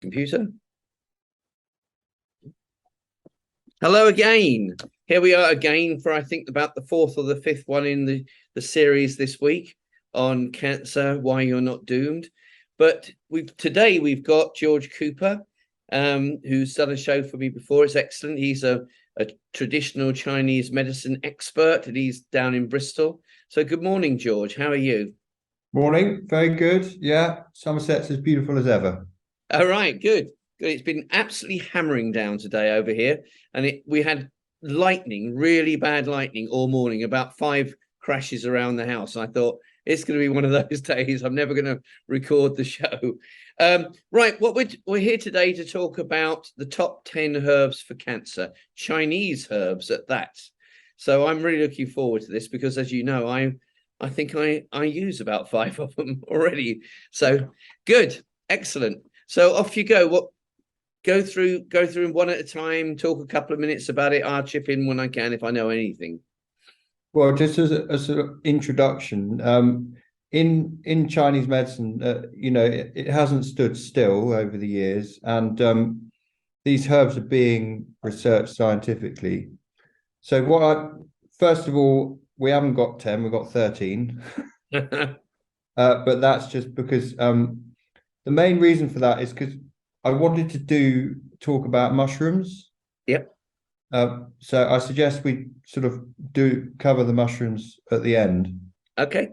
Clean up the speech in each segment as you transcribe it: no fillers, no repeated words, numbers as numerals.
Computer. Hello again. Here we are again for I think about the fourth or the fifth one in the series this week on cancer, why you're not doomed. But today we've got George Cooper, who's done a show for me before. It's excellent. He's a traditional Chinese medicine expert, and he's down in Bristol. So good morning, George. How are you? Morning, very good. Yeah, Somerset's as beautiful as ever. All right, good. Good. It's been absolutely hammering down today over here, and we had lightning, really bad lightning all morning, about 5 crashes around the house. I thought it's going to be one of those days. I'm never going to record the show. Right, we're here today to talk about the top 10 herbs for cancer, Chinese herbs at that. So I'm really looking forward to this because, as you know, I think I use about 5 of them already. So good, excellent. So off you go. Go through them one at a time, talk a couple of minutes about it. I'll chip in when I can if I know anything. Well, just as a sort of introduction, in Chinese medicine, it hasn't stood still over the years, and these herbs are being researched scientifically. So, first of all, we haven't got 10, we've got 13, but that's just because the main reason for that is because I wanted to talk about mushrooms. Yep. So I suggest we sort of do cover the mushrooms at the end. Okay.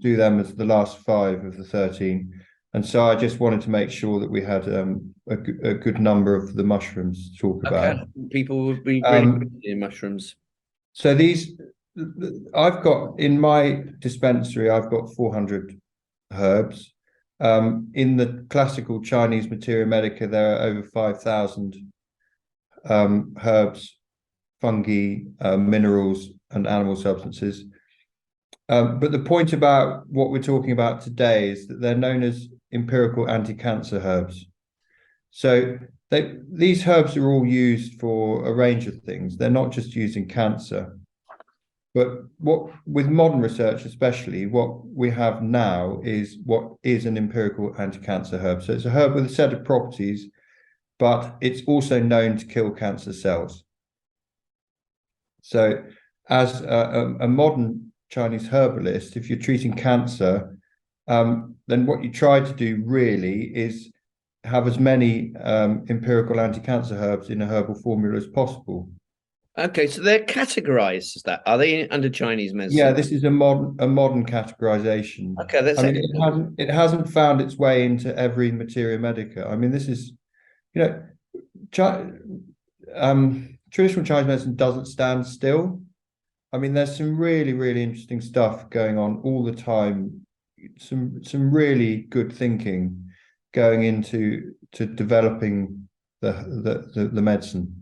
Do them as the last 5 of the 13. And so I just wanted to make sure that we had a good number of the mushrooms to talk Okay. about. People would be really interested in mushrooms. So I've got in my dispensary, I've got 400 herbs. In the classical Chinese materia medica, there are over 5,000 herbs, fungi, minerals, and animal substances. But the point about what we're talking about today is that they're known as empirical anti-cancer herbs. So these herbs are all used for a range of things. They're not just used in cancer. But with modern research, especially, what we have now is what is an empirical anti-cancer herb. So it's a herb with a set of properties, but it's also known to kill cancer cells. So as a modern Chinese herbalist, if you're treating cancer, then what you try to do really is have as many empirical anti-cancer herbs in a herbal formula as possible. Okay, so they're categorized as that. Are they under Chinese Yeah, medicine? this is a modern categorization. Okay, that's I mean, excellent. it hasn't found its way into every materia medica. I mean, this is, you know, traditional Chinese medicine doesn't stand still. I mean, there's some really interesting stuff going on all the time. Some really good thinking going into developing the medicine.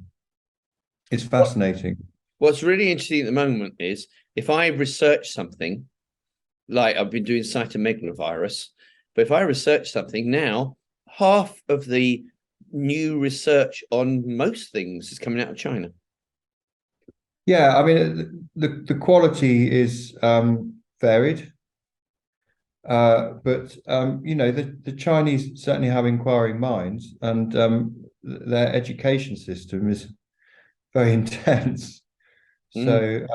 It's fascinating. What's really interesting at the moment is if I research something, like I've been doing cytomegalovirus, but if I research something now, half of the new research on most things is coming out of China. Yeah, I mean, the quality is varied, but the Chinese certainly have inquiring minds, and their education system is very intense. Mm. So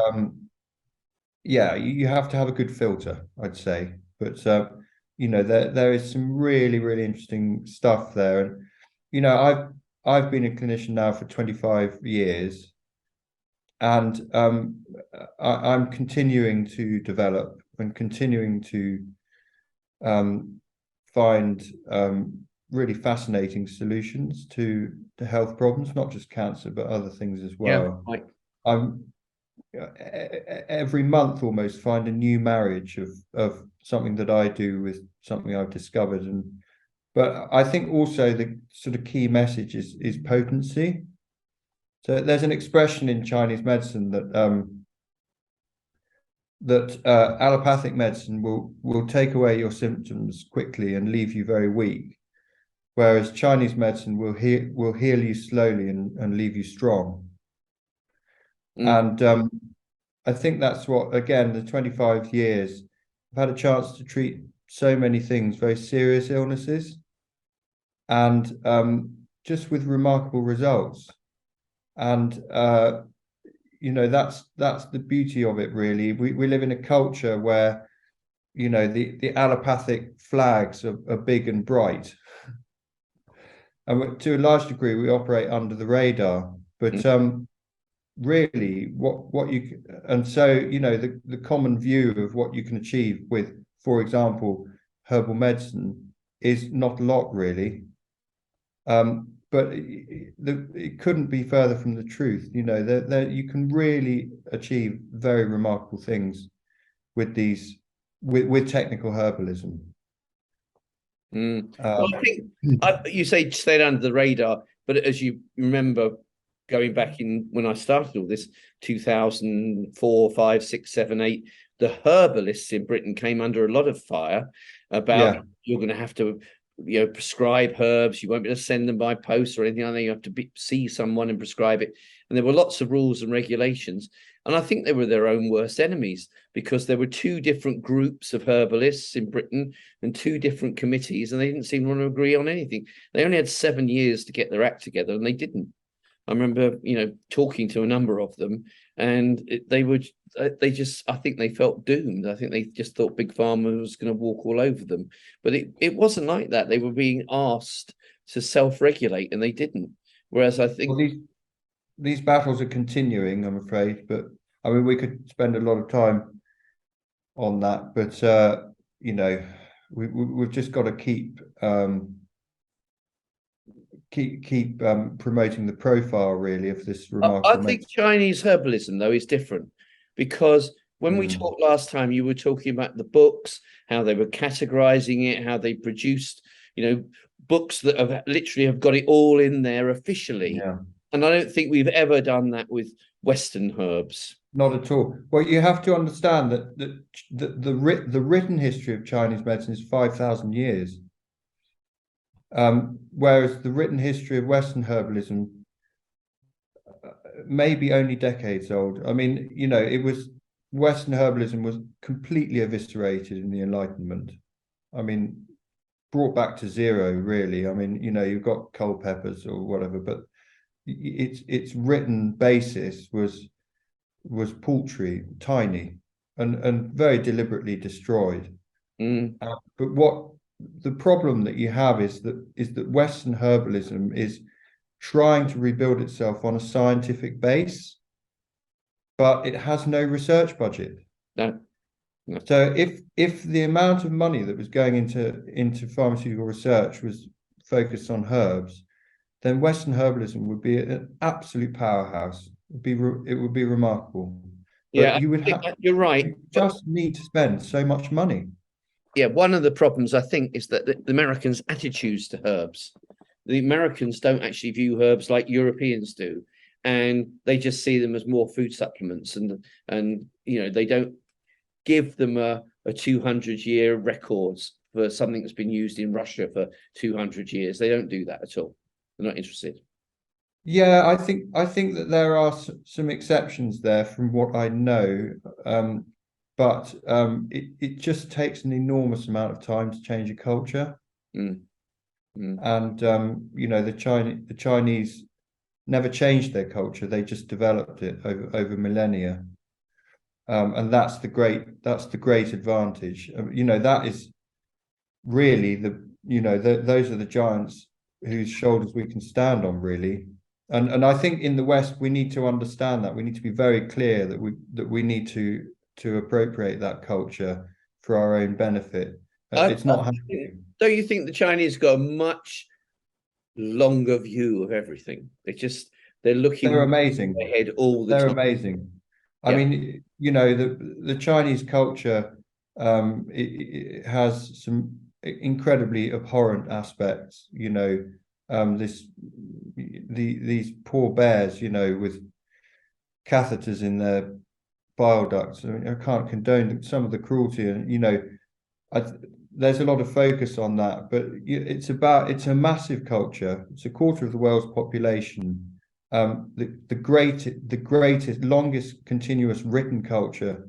yeah, you have to have a good filter, I'd say. But there is some really interesting stuff there, and I've been a clinician now for 25 years, and I'm continuing to develop and continuing to find really fascinating solutions to health problems, not just cancer, but other things as Yeah, well. like I'm every month almost find a new marriage of something that I do with something I've discovered, and but I think also the sort of key message is potency. So there's an expression in Chinese medicine that allopathic medicine will take away your symptoms quickly and leave you very weak, whereas Chinese medicine will heal you slowly and leave you strong. mm. And I think that's what, again, the 25 years, I've had a chance to treat so many things, very serious illnesses. and just with remarkable results. And that's the beauty of it, really. We live in a culture where, the allopathic flags are big and bright. And to a large degree, we operate under the radar. But really, what you and so the common view of what you can achieve with, for example, herbal medicine is not a lot, really. But it couldn't be further from the truth. You can really achieve very remarkable things with these with technical herbalism. Well, I think you say stayed under the radar, but as you remember, going back in when I started all this, 2004, 5, 6, 7, 8, the herbalists in Britain came under a lot of fire about you're going to have to prescribe herbs. You won't be able to send them by post or anything. I think you have to see someone and prescribe it. And there were lots of rules and regulations. And I think they were their own worst enemies, because there were two different groups of herbalists in Britain and two different committees, and they didn't seem to want to agree on anything. They only had 7 years to get their act together, and they didn't. I remember, talking to a number of them, and I think they felt doomed. I think they just thought Big Pharma was going to walk all over them. But it wasn't like that. They were being asked to self-regulate, and they didn't. Whereas I think these battles are continuing, I'm afraid. But I mean, we could spend a lot of time on that. But we've just got to keep promoting the profile, really, of this remarkable. I think Chinese herbalism, though, is different, because when we talked last time, you were talking about the books, how they were categorizing it, how they produced, books that have literally have got it all in there officially. Yeah. And I don't think we've ever done that with Western herbs. Not at all. Well, you have to understand that the written history of Chinese medicine is 5,000 years. Whereas the written history of Western herbalism may be only decades old. I mean, Western herbalism was completely eviscerated in the Enlightenment. I mean, brought back to zero, really. I mean, you've got cold peppers or whatever, but its written basis was paltry, tiny, and very deliberately destroyed. But what the problem that you have is that Western herbalism is trying to rebuild itself on a scientific base, but it has no research budget. No. So if the amount of money that was going into pharmaceutical research was focused on herbs, then Western herbalism would be an absolute powerhouse. It would be remarkable. But you're right. You just need to spend so much money. Yeah, one of the problems, I think, is that the Americans' attitudes to herbs. The Americans don't actually view herbs like Europeans do, and they just see them as more food supplements, and they don't give them a 200-year records for something that's been used in Russia for 200 years. They don't do that at all. They're not interested. Yeah, I think that there are some exceptions there from what I know. But it just takes an enormous amount of time to change a culture. And the Chinese never changed their culture; they just developed it over millennia. And that's the great advantage. That is really those are the giants whose shoulders we can stand on, really. And I think in the West we need to understand that. We need to be very clear that we need to appropriate that culture for our own benefit. It's not happening. Don't you think the Chinese got a much longer view of everything? They're looking. They're amazing. Ahead all the time. They're amazing. I mean, the Chinese culture, it has some incredibly abhorrent aspects. These poor bears, with catheters in their bile ducts. I mean, I can't condone some of the cruelty, and there's a lot of focus on that, but it's a massive culture. It's a quarter of the world's population. The greatest, longest continuous written culture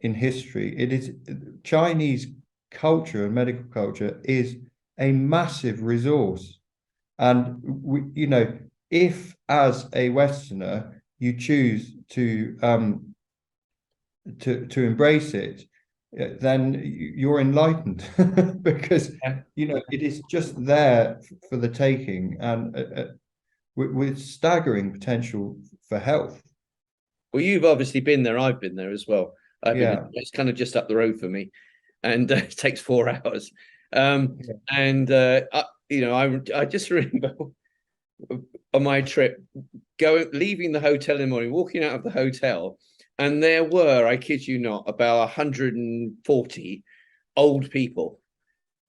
in history. It is Chinese culture, and medical culture is a massive resource. And if as a Westerner you choose to embrace it, then you're enlightened because it is just there for the taking, and with staggering potential for health. Well, you've obviously been there. I've been there as well. It's kind of just up the road for me, and it takes 4 hours. And I just remember on my trip leaving the hotel in the morning, walking out of the hotel, and there were, I kid you not, about 140 old people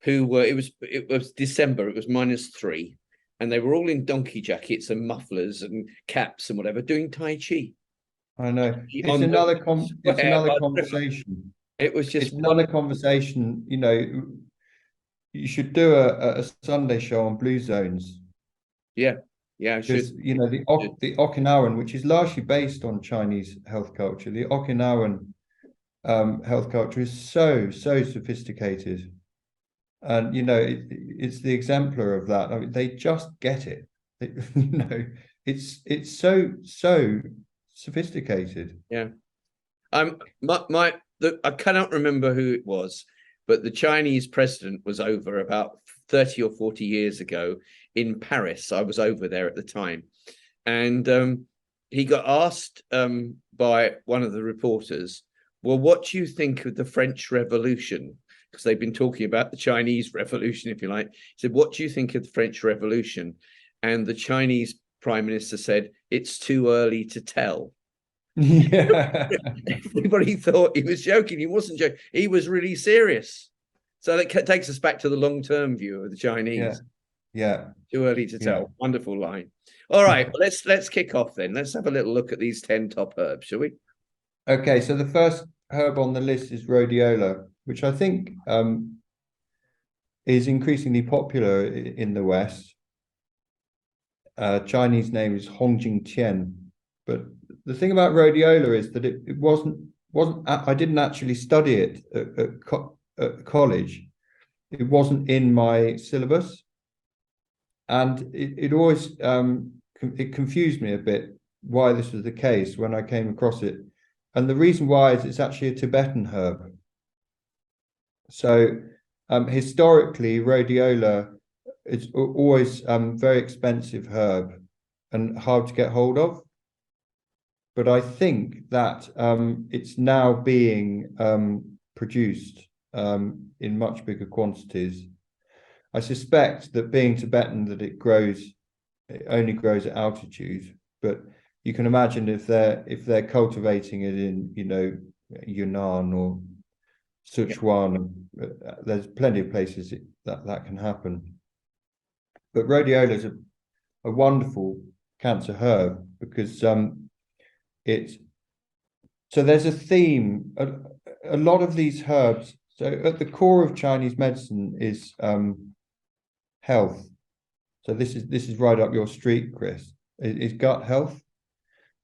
who were. It was December. It was -3, and they were all in donkey jackets and mufflers and caps and whatever, doing Tai Chi. I know. It's another conversation. It was just another conversation. You should do a Sunday show on blue zones. Yeah, because the Okinawan, which is largely based on Chinese health culture, the Okinawan health culture is so sophisticated, and it's the exemplar of that. I mean, they just get it. It's so sophisticated. Yeah. I cannot remember who it was, but the Chinese president was over about 30 or 40 years ago in Paris. I was over there at the time, and he got asked by one of the reporters, well, what do you think of the French Revolution? Because they've been talking about the Chinese Revolution, if you like. He said, what do you think of the French Revolution? And the Chinese Prime Minister said, it's too early to tell. Yeah. Everybody thought he was joking. He wasn't joking. He was really serious. So that takes us back to the long-term view of the Chinese. Yeah. Too early to tell. Yeah. Wonderful line. All right, let's kick off then. Let's have a little look at these 10 top herbs, shall we? Okay, so the first herb on the list is rhodiola, which I think is increasingly popular in the West. Chinese name is Hongjingtian, but the thing about rhodiola is that it wasn't. I didn't actually study it at college. It wasn't in my syllabus, and it always it confused me a bit why this was the case when I came across it. And the reason why is it's actually a Tibetan herb. So historically, rhodiola is always very expensive herb and hard to get hold of. But I think that it's now being produced in much bigger quantities. I suspect that being Tibetan, that it only grows at altitude, but you can imagine if they're cultivating it in Yunnan or Sichuan, there's plenty of places that can happen. But rhodiola is a wonderful cancer herb because so there's a theme. A lot of these herbs. So at the core of Chinese medicine is health. So this is right up your street, Chris. Is gut health.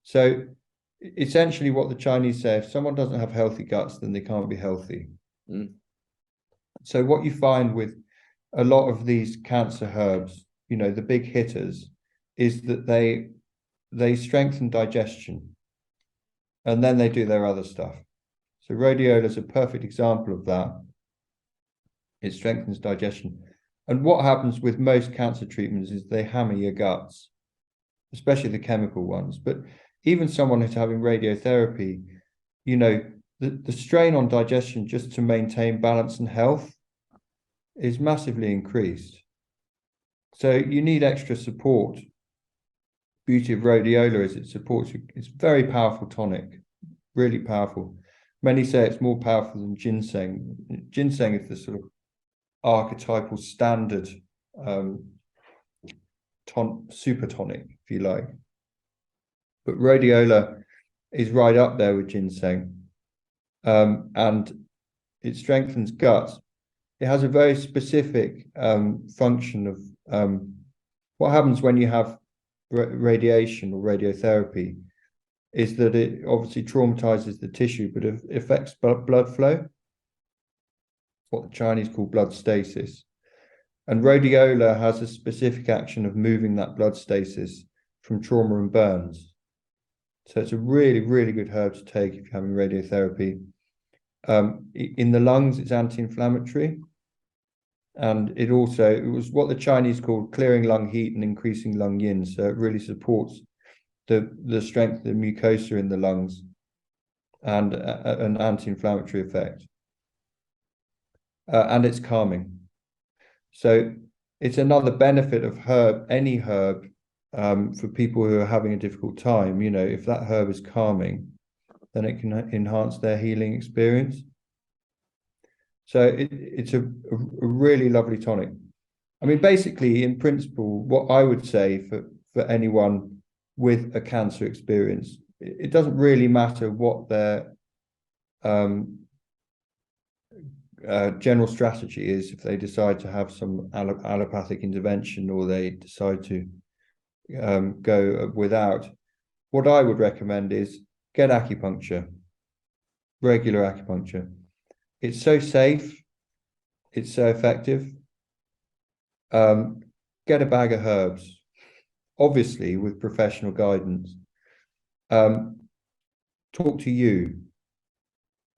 So essentially what the Chinese say, if someone doesn't have healthy guts, then they can't be healthy. So what you find with a lot of these cancer herbs, the big hitters, is that they strengthen digestion, and then they do their other stuff. So rhodiola is a perfect example of that. It strengthens digestion. And what happens with most cancer treatments is they hammer your guts, especially the chemical ones. But even someone who's having radiotherapy, the strain on digestion just to maintain balance and health is massively increased. So you need extra support. Beauty of rhodiola is it supports you. It's very powerful tonic, really powerful. Many say it's more powerful than ginseng. Ginseng is the sort of archetypal standard super tonic, if you like. But rhodiola is right up there with ginseng, and it strengthens guts. It has a very specific function of what happens when you have radiation or radiotherapy is that it obviously traumatizes the tissue, but it affects blood flow. What the Chinese call blood stasis. And rhodiola has a specific action of moving that blood stasis from trauma and burns. So it's a really, really good herb to take if you're having radiotherapy. In the lungs, it's anti-inflammatory. And it was what the Chinese called clearing lung heat and increasing lung yin. So it really supports the strength of the mucosa in the lungs and an anti-inflammatory effect. And it's calming. So it's another benefit of any herb, for people who are having a difficult time. If that herb is calming, then it can enhance their healing experience. So it's a really lovely tonic. I mean, basically, in principle, what I would say for anyone with a cancer experience, it doesn't really matter what their general strategy is. If they decide to have some allopathic intervention, or they decide to go without, what I would recommend is get acupuncture, regular acupuncture. It's so safe, it's so effective. Get a bag of herbs, obviously with professional guidance. Talk to you.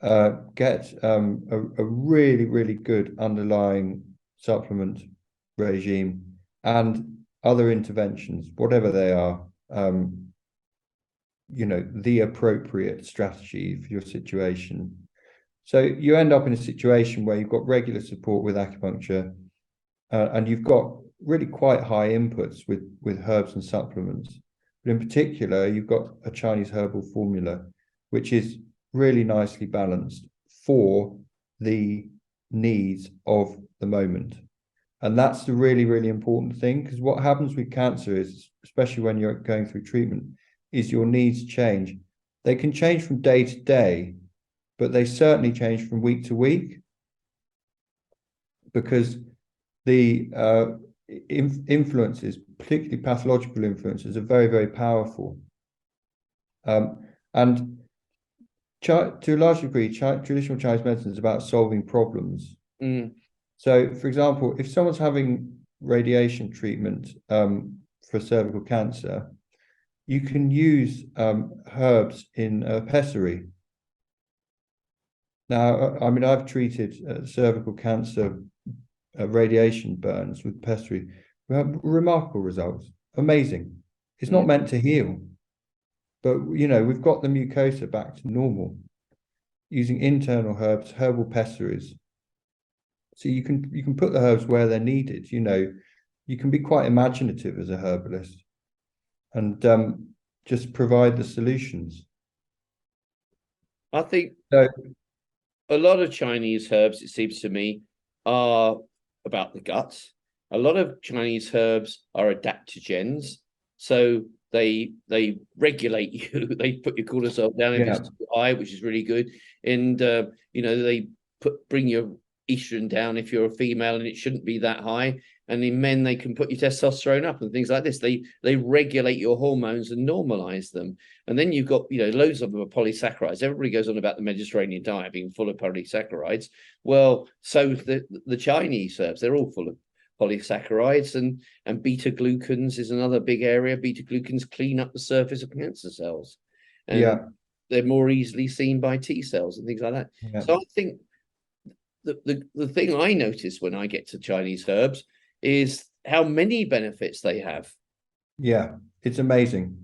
Get a really, really good underlying supplement regime and other interventions, whatever they are, the appropriate strategy for your situation. So you end up in a situation where you've got regular support with acupuncture, and you've got really quite high inputs with herbs and supplements. But in particular, you've got a Chinese herbal formula, which is really nicely balanced for the needs of the moment. And that's the really, really important thing, because what happens with cancer is, especially when you're going through treatment, is your needs change. They can change from day to day, but they certainly change from week to week, because the influences, particularly pathological influences, are very, very powerful. And to a large degree, traditional Chinese medicine is about solving problems. So, for example, if someone's having radiation treatment for cervical cancer, you can use herbs in pessary. Now, I mean, I've treated cervical cancer radiation burns with pessary. We have remarkable results. Amazing. It's not meant to heal, but we've got the mucosa back to normal using internal herbs, herbal pessaries. So you can put the herbs where they're needed. You can be quite imaginative as a herbalist, and just provide the solutions. I think so, a lot of Chinese herbs, it seems to me, are about the guts. A lot of Chinese herbs are adaptogens, so they regulate you. They put your cortisol down if it's too high, which is really good. And they bring your estrogen down if you're a female, and it shouldn't be that high. And in men, they can put your testosterone up and things like this. They regulate your hormones and normalize them. And then you've got loads of them are polysaccharides. Everybody goes on about the Mediterranean diet being full of polysaccharides. Well, so the Chinese herbs, they're all full of polysaccharides, and beta glucans is another big area. Beta glucans clean up the surface of cancer cells, and they're more easily seen by T cells and things like that. So I think the thing I notice when I get to Chinese herbs is how many benefits they have. Yeah, it's amazing.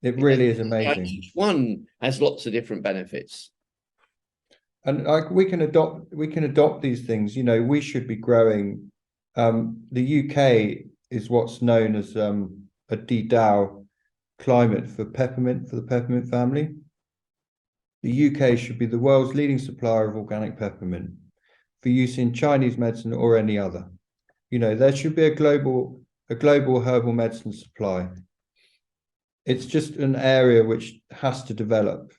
It really is amazing. Each one has lots of different benefits. And we can adopt these things. We should be growing. The UK is what's known as a DDAO climate for the peppermint family. The UK should be the world's leading supplier of organic peppermint for use in Chinese medicine or any other. There should be a global herbal medicine supply. It's just an area which has to develop.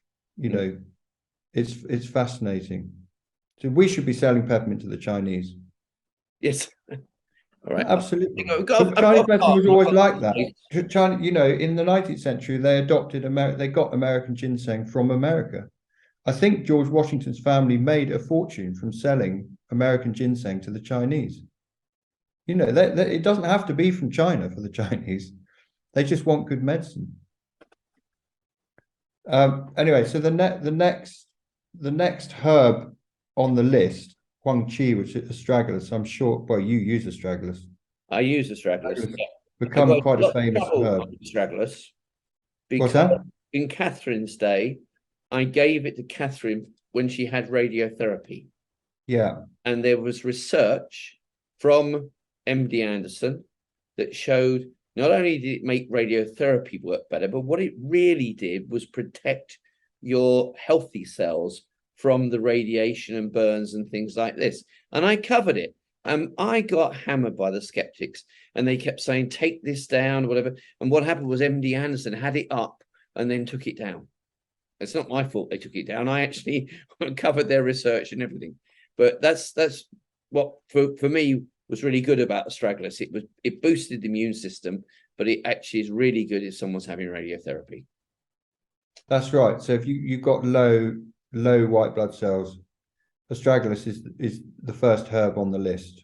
It's fascinating. So we should be selling peppermint to the Chinese. Yes. All right. Absolutely. Chinese medicine was always like that. China, in the 19th century, they got American ginseng from America. I think George Washington's family made a fortune from selling American ginseng to the Chinese. You know, it doesn't have to be from China for the Chinese. They just want good medicine. Anyway, so the next herb on the list, Huang Chi, which is astragalus. I'm sure. Well, you use astragalus. I use astragalus. Yeah. I Become got quite a a lot of famous trouble herb. with astragalus What's because that? in Catherine's day, I gave it to Catherine when she had radiotherapy. Yeah. And there was research from MD Anderson that showed not only did it make radiotherapy work better, but what it really did was protect your healthy cells from the radiation and burns and things like this. And I covered it. I got hammered by the skeptics, and they kept saying, take this down, whatever. And what happened was MD Anderson had it up and then took it down. It's not my fault they took it down. I actually covered their research and everything. But that's what for me was really good about astragalus. It boosted the immune system, but it actually is really good if someone's having radiotherapy. That's right. So if you've got low white blood cells, astragalus is the first herb on the list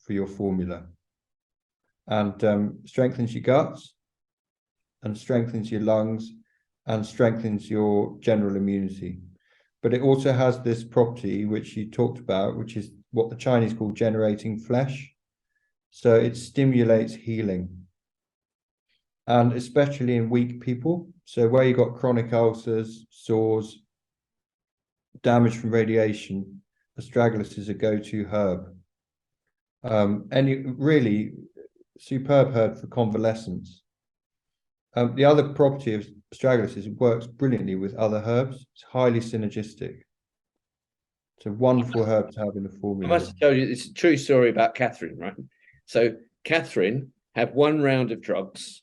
for your formula, and strengthens your guts, and strengthens your lungs, and strengthens your general immunity. But it also has this property which you talked about, which is what the Chinese call generating flesh. So it stimulates healing, and especially in weak people. So where you got chronic ulcers, sores, damage from radiation, astragalus is a go-to herb. And really superb herb for convalescence. The other property of astragalus is it works brilliantly with other herbs. It's highly synergistic. It's a wonderful herb to have in the I formula. must tell you, it's a true story about Catherine, right? So Catherine had one round of drugs,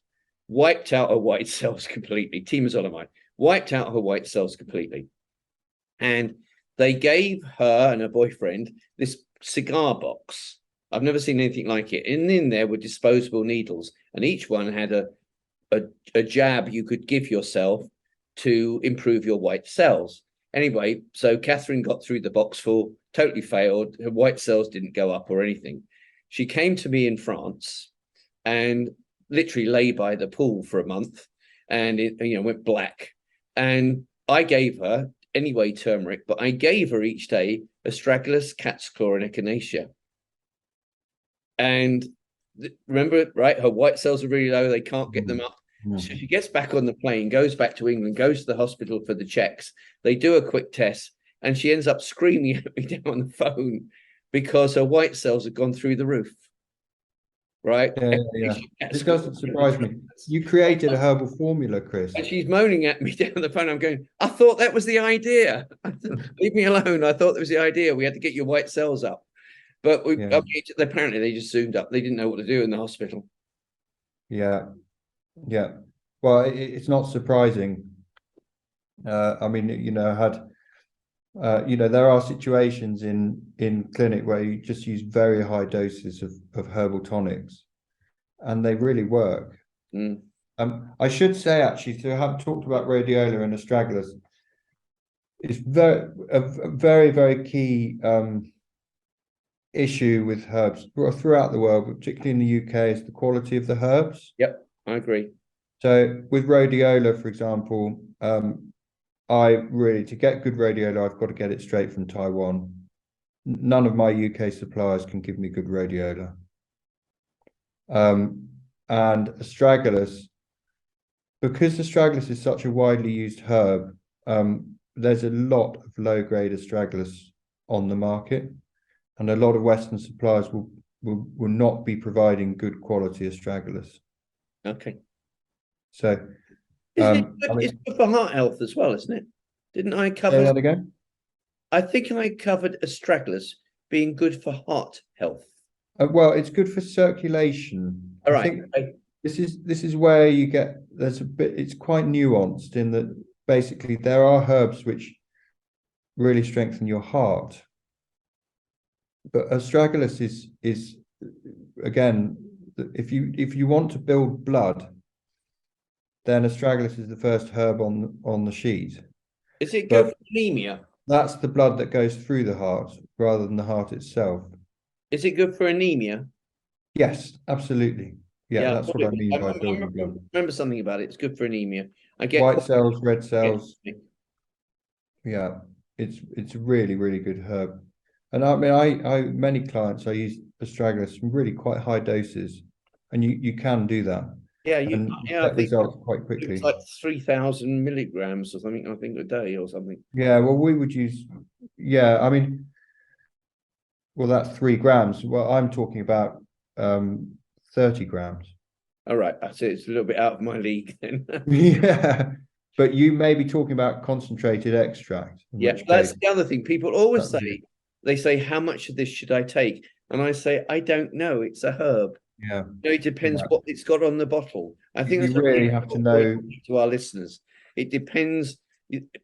wiped out her white cells completely, temozolomide, wiped out her white cells completely. And they gave her and her boyfriend this cigar box. I've never seen anything like it. And in there were disposable needles, and each one had a jab you could give yourself to improve your white cells. Anyway, so Catherine got through the box full, totally failed. Her white cells didn't go up or anything. She came to me in France and literally lay by the pool for a month, and it went black. And I gave her anyway turmeric, but I gave her each day astragalus, cat's claw, and echinacea. And remember, right? Her white cells are really low; they can't get them up. So she gets back on the plane, goes back to England, goes to the hospital for the checks. They do a quick test, and she ends up screaming at me down on the phone because her white cells have gone through the roof. Right? Yeah. This doesn't surprise me. You created a herbal formula, Chris. And she's moaning at me down the phone. I'm going, I thought that was the idea. Leave me alone. I thought that was the idea. We had to get your white cells up. But apparently they just zoomed up. They didn't know what to do in the hospital. Yeah. Well, it's not surprising. I mean, there are situations in clinic where you just use very high doses of herbal tonics, and they really work. I should say, actually, so I haven't talked about rhodiola and astragalus. It's a very, very key issue with herbs throughout the world, but particularly in the UK, is the quality of the herbs. Yep, I agree. So with rhodiola, for example, to get good rhodiola, I've got to get it straight from Taiwan. None of my UK suppliers can give me good rhodiola. And astragalus, because astragalus is such a widely used herb, there's a lot of low-grade astragalus on the market, and a lot of Western suppliers will not be providing good quality astragalus. Okay. So it's good for heart health as well, isn't it? Didn't I cover say that again? I think I covered astragalus being good for heart health. Well, it's good for circulation. All right. I think this is where you get it's quite nuanced in that basically there are herbs which really strengthen your heart. But astragalus is again, if you want to build blood, then astragalus is the first herb on the sheet. Is it good for anemia? That's the blood that goes through the heart rather than the heart itself. Is it good for anemia? Yes, absolutely. Yeah, Yeah, that's what I mean by building blood. remember something about it. It's good for anemia. I get White quite cells, red cells. Yeah, it's really, really good herb. And I mean, I many clients I use astragalus from really quite high doses, and you can do that yeah, and yeah, I get think results quite it was quickly. like 3,000 milligrams or something, I think, a day or something. Yeah, well, we would use, yeah, I mean, well, that's 3 grams. Well, I'm talking about 30 grams. All right, that's it. It's a little bit out of my league then. Yeah, but you may be talking about concentrated extract, in Yeah, which that's case the other thing. People always that would be, say, they say, how much of this should I take? And I say, I don't know. It's a herb. yeah, It depends yeah. what it's got on the bottle. I think You that's a really really have to important know. point to our listeners. It depends.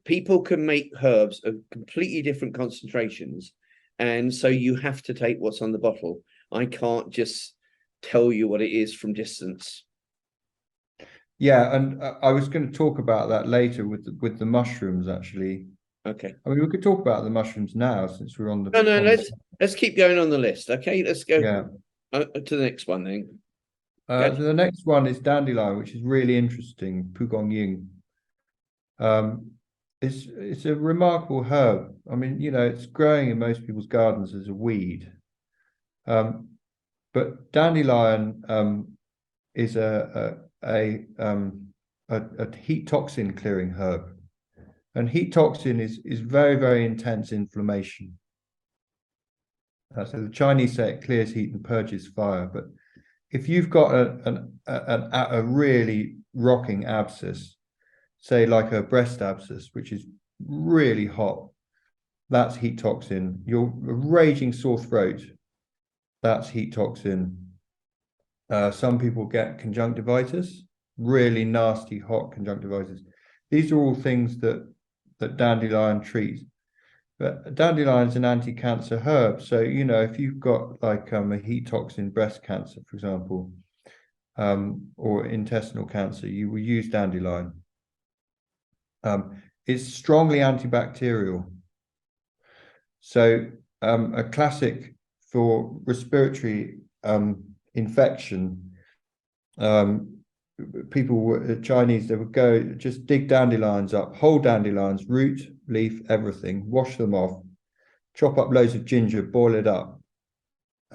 People can make herbs of completely different concentrations, and so you have to take what's on the bottle. I can't just tell you what it is from distance. Yeah, and I was going to talk about that later with the mushrooms. Actually, Okay. I mean, we could talk about the mushrooms now since we're on the No, no. on the Let's keep going on the list. Okay. Let's go yeah. to the next one then. So the next one is dandelion, which is really interesting. Pugong Ying. Um, it's a remarkable herb. I mean, you know, it's growing in most people's gardens as a weed. But dandelion is a heat toxin clearing herb, and heat toxin is very, very intense inflammation. So the Chinese say it clears heat and purges fire, but if you've got a really rocking abscess, say like a breast abscess, which is really hot, that's heat toxin. Your raging sore throat, that's heat toxin. Some people get conjunctivitis, really nasty hot conjunctivitis. These are all things that dandelion treats. But dandelion is an anti-cancer herb. So, you know, if you've got like a heat toxin breast cancer, for example, or intestinal cancer, you will use dandelion. It's strongly antibacterial. So a classic for respiratory infection, Chinese, they would go just dig dandelions up, whole dandelions, root, leaf, everything, wash them off, chop up loads of ginger, boil it up.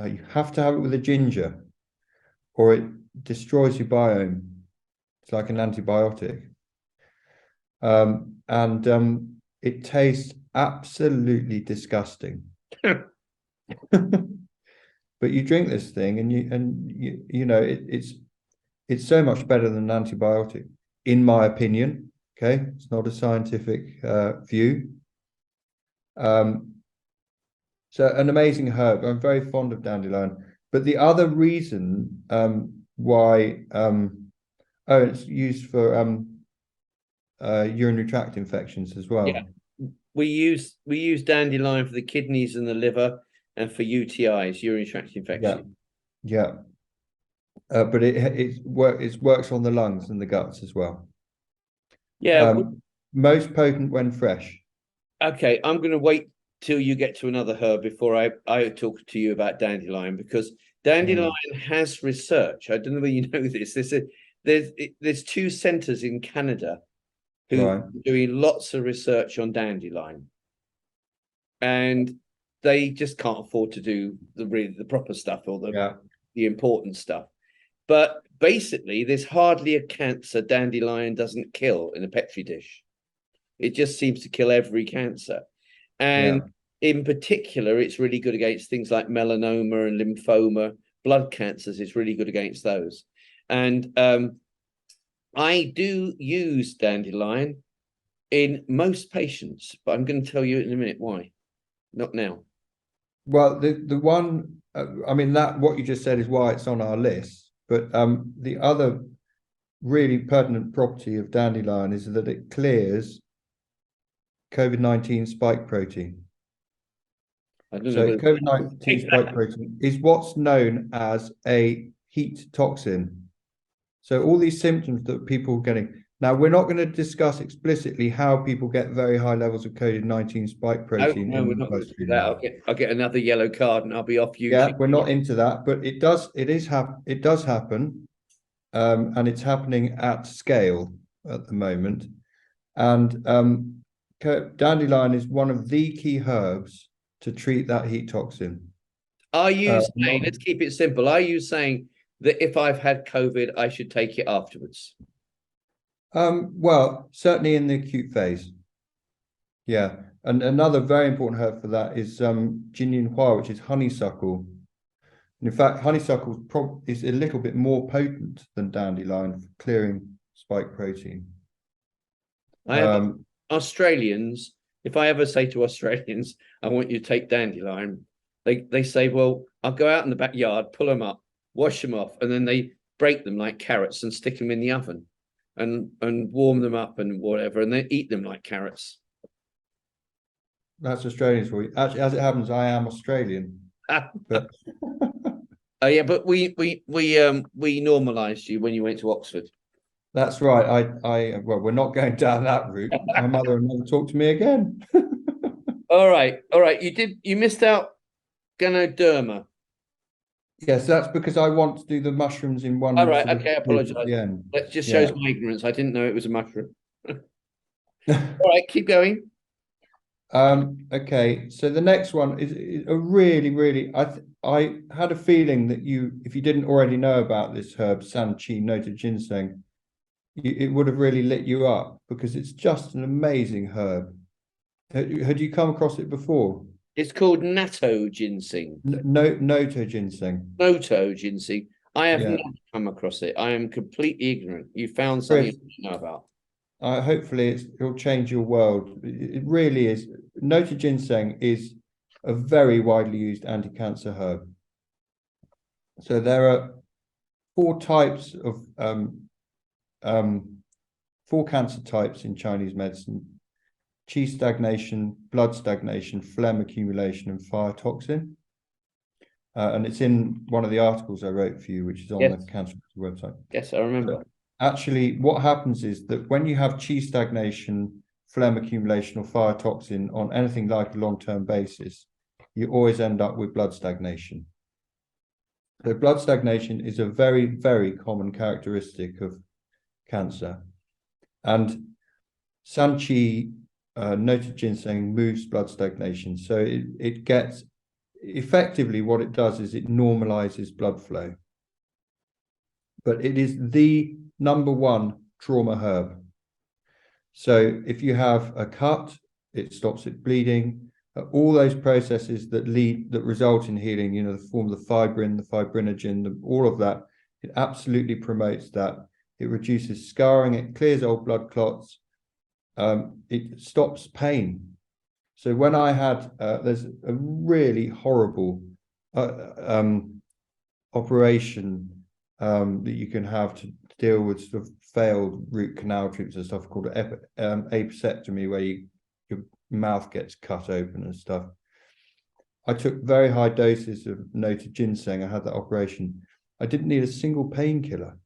You have to have it with a ginger or it destroys your biome. It's like an antibiotic. And it tastes absolutely disgusting. But you drink this thing and you know it's so much better than an antibiotic, in my opinion. Okay, it's not a scientific view. So an amazing herb. I'm very fond of dandelion. But the other reason why it's used for urinary tract infections as well. Yeah, we use dandelion for the kidneys and the liver, and for UTIs, urinary tract infection. Yeah. But it works on the lungs and the guts as well. Yeah. Most potent when fresh. Okay, I'm going to wait till you get to another herb before I talk to you about dandelion, because dandelion has research. I don't know whether you know this. There's two centers in Canada who are doing lots of research on dandelion, and they just can't afford to do the proper stuff or the important stuff. But basically, there's hardly a cancer dandelion doesn't kill in a petri dish. It just seems to kill every cancer. And in particular, it's really good against things like melanoma and lymphoma, blood cancers. It's really good against those. And I do use dandelion in most patients, but I'm going to tell you in a minute why. Not now. Well, the one, I mean, that what you just said is why it's on our list. But the other really pertinent property of dandelion is that it clears COVID-19 spike protein. So COVID-19 spike protein is what's known as a heat toxin. So all these symptoms that people are getting. Now, we're not going to discuss explicitly how people get very high levels of COVID-19 spike protein No, in we're the not going to do bloodstream. that. I'll get another yellow card and I'll be off Yeah, YouTube. we're not into that, but it does happen, and it's happening at scale at the moment. And dandelion is one of the key herbs to treat that heat toxin. Are you saying, let's keep it simple, are you saying that if I've had COVID, I should take it afterwards? Well, certainly in the acute phase. Yeah. And another very important herb for that is Jinyanhua, which is honeysuckle. And in fact, honeysuckle is a little bit more potent than dandelion for clearing spike protein. I have Australians, if I ever say to Australians, I want you to take dandelion, they say, well, I'll go out in the backyard, pull them up, wash them off, and then they break them like carrots and stick them in the oven and warm them up and whatever, and then eat them like carrots. That's Australians for you. Actually, as it happens, I am Australian. But yeah, but we normalized you when you went to Oxford. That's right. Well, we're not going down that route. My mother will never talk to me again. All right. You missed out Ganoderma. Yes, that's because I want to do the mushrooms in one. All right. Okay, I apologize. At the end. That just shows my ignorance. I didn't know it was a mushroom. All right, keep going. Okay, so the next one is a really. I had a feeling that if you didn't already know about this herb, Sanchi noted ginseng, it would have really lit you up because it's just an amazing herb. Had you come across it before? It's called natto ginseng. Noto ginseng. Noto ginseng. I have not come across it. I am completely ignorant. You found something I didn't know about. Hopefully it'll change your world. It really is. Noto ginseng is a very widely used anti-cancer herb. So there are four cancer types in Chinese medicine: qi stagnation, blood stagnation, phlegm accumulation, and fire toxin. And it's in one of the articles I wrote for you, which is on the Cancer website. Yes, I remember. So actually, what happens is that when you have qi stagnation, phlegm accumulation, or fire toxin on anything like a long-term basis, you always end up with blood stagnation. So blood stagnation is a very, very common characteristic of cancer. And Sanchi noted ginseng moves blood stagnation. So it gets, effectively what it does is it normalizes blood flow. But it is the #1 trauma herb. So if you have a cut, it stops it bleeding. All those processes that result in healing, the form of the fibrin, the fibrinogen, all of that, it absolutely promotes that. It reduces scarring, it clears old blood clots, it stops pain. So when I had, there's a really horrible operation that you can have to deal with sort of failed root canal treatments and stuff called apicectomy, where your mouth gets cut open and stuff. I took very high doses of noted ginseng. I had that operation. I didn't need a single painkiller.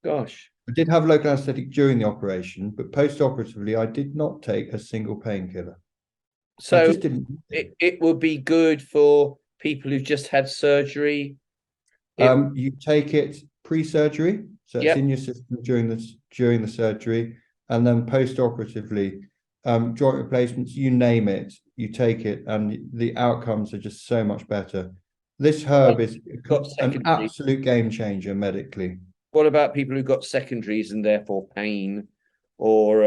Gosh. I did have local anesthetic during the operation, but post-operatively, I did not take a single painkiller. So I just didn't. It would be good for people who've just had surgery. You take it pre-surgery, so it's in your system during the surgery, and then post-operatively, joint replacements, you name it, you take it, and the outcomes are just so much better. This herb is an absolute game changer medically. What about people who've got secondaries and therefore pain or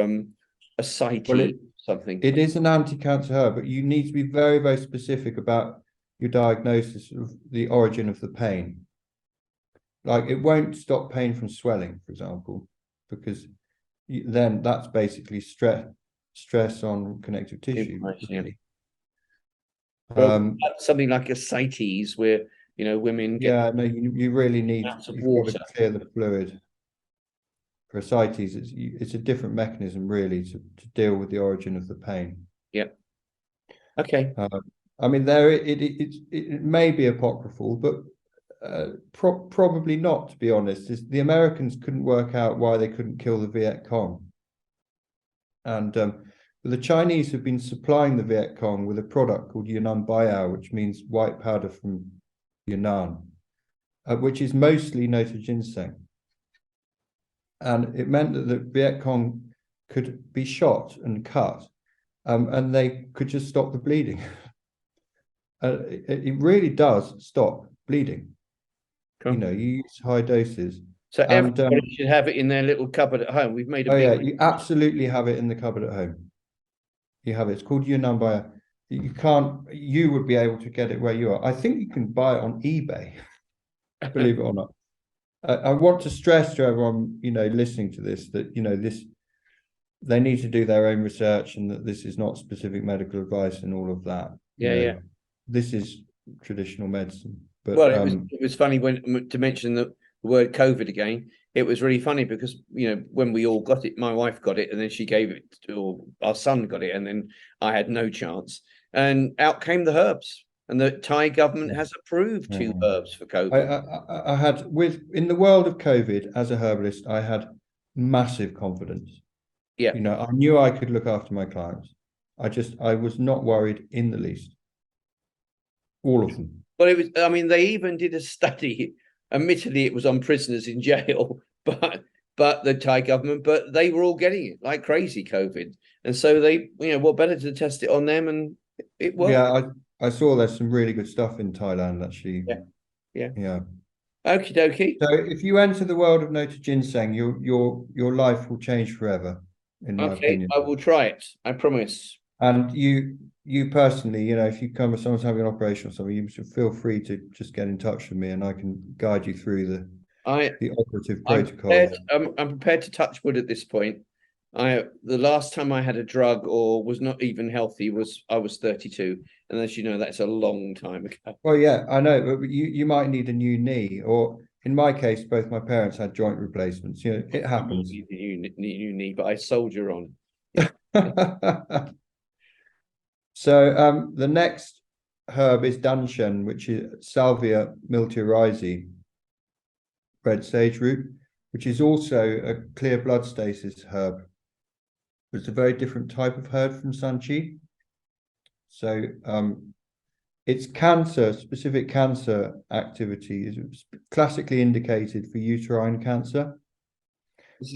ascites, something? It is an anti-cancer herb, but you need to be very, very specific about your diagnosis of the origin of the pain. Like, it won't stop pain from swelling, for example, because then that's basically stress on connective tissue. Really. Something like ascites, where women get you really need to clear the fluid. For ascites, it's a different mechanism really to deal with the origin of the pain. Okay. I mean, it may be apocryphal, but Probably not, to be honest. The Americans couldn't work out why they couldn't kill the Viet Cong. And the Chinese have been supplying the Viet Cong with a product called Yunnan Baiyao, which means white powder from Yunnan, which is mostly nota ginseng. And it meant that the Viet Cong could be shot and cut, and they could just stop the bleeding. It really does stop bleeding. Cool. You know, you use high doses. So everybody should have it in their little cupboard at home. We've made a yeah, you absolutely have it in the cupboard at home. You have it. It's called Yunnan Baiyao. You would be able to get it where you are. I think you can buy it on eBay, believe it or not. I want to stress to everyone, you know, listening to this, that, you know, they need to do their own research, and that this is not specific medical advice and all of that. Yeah. This is traditional medicine. But well, it was funny to mention the word COVID again. It was really funny because, you know, when we all got it, my wife got it, and then she gave it to our son, got it, and then I had no chance. And out came the herbs. And the Thai government has approved 2 herbs for COVID. I had, in the world of COVID, as a herbalist, I had massive confidence. Yeah. You know, I knew I could look after my clients. I was not worried in the least. All of them. Well, they even did a study. Admittedly, it was on prisoners in jail, but the Thai government, but they were all getting it like crazy, COVID. And so they, you know, what better to test it on them, and it worked. Yeah, I saw there's some really good stuff in Thailand, actually. Yeah. Okie dokie. So if you enter the world of nota ginseng, your life will change forever, in my opinion. I will try it. I promise. And you personally, you know, if you come, someone's having an operation or something, you should feel free to just get in touch with me, and I can guide you through the operative protocol. I'm prepared to touch wood at this point. The last time I had a drug or was not even healthy I was 32, and as you know, that's a long time ago. Well, yeah, I know, but you might need a new knee, or in my case, both my parents had joint replacements. You know, it happens. New knee, but I soldier on. So the next herb is danshen, which is Salvia miltiorrhizae, red sage root, which is also a clear blood stasis herb. It's a very different type of herb from sanchi. So its specific cancer activity is classically indicated for uterine cancer.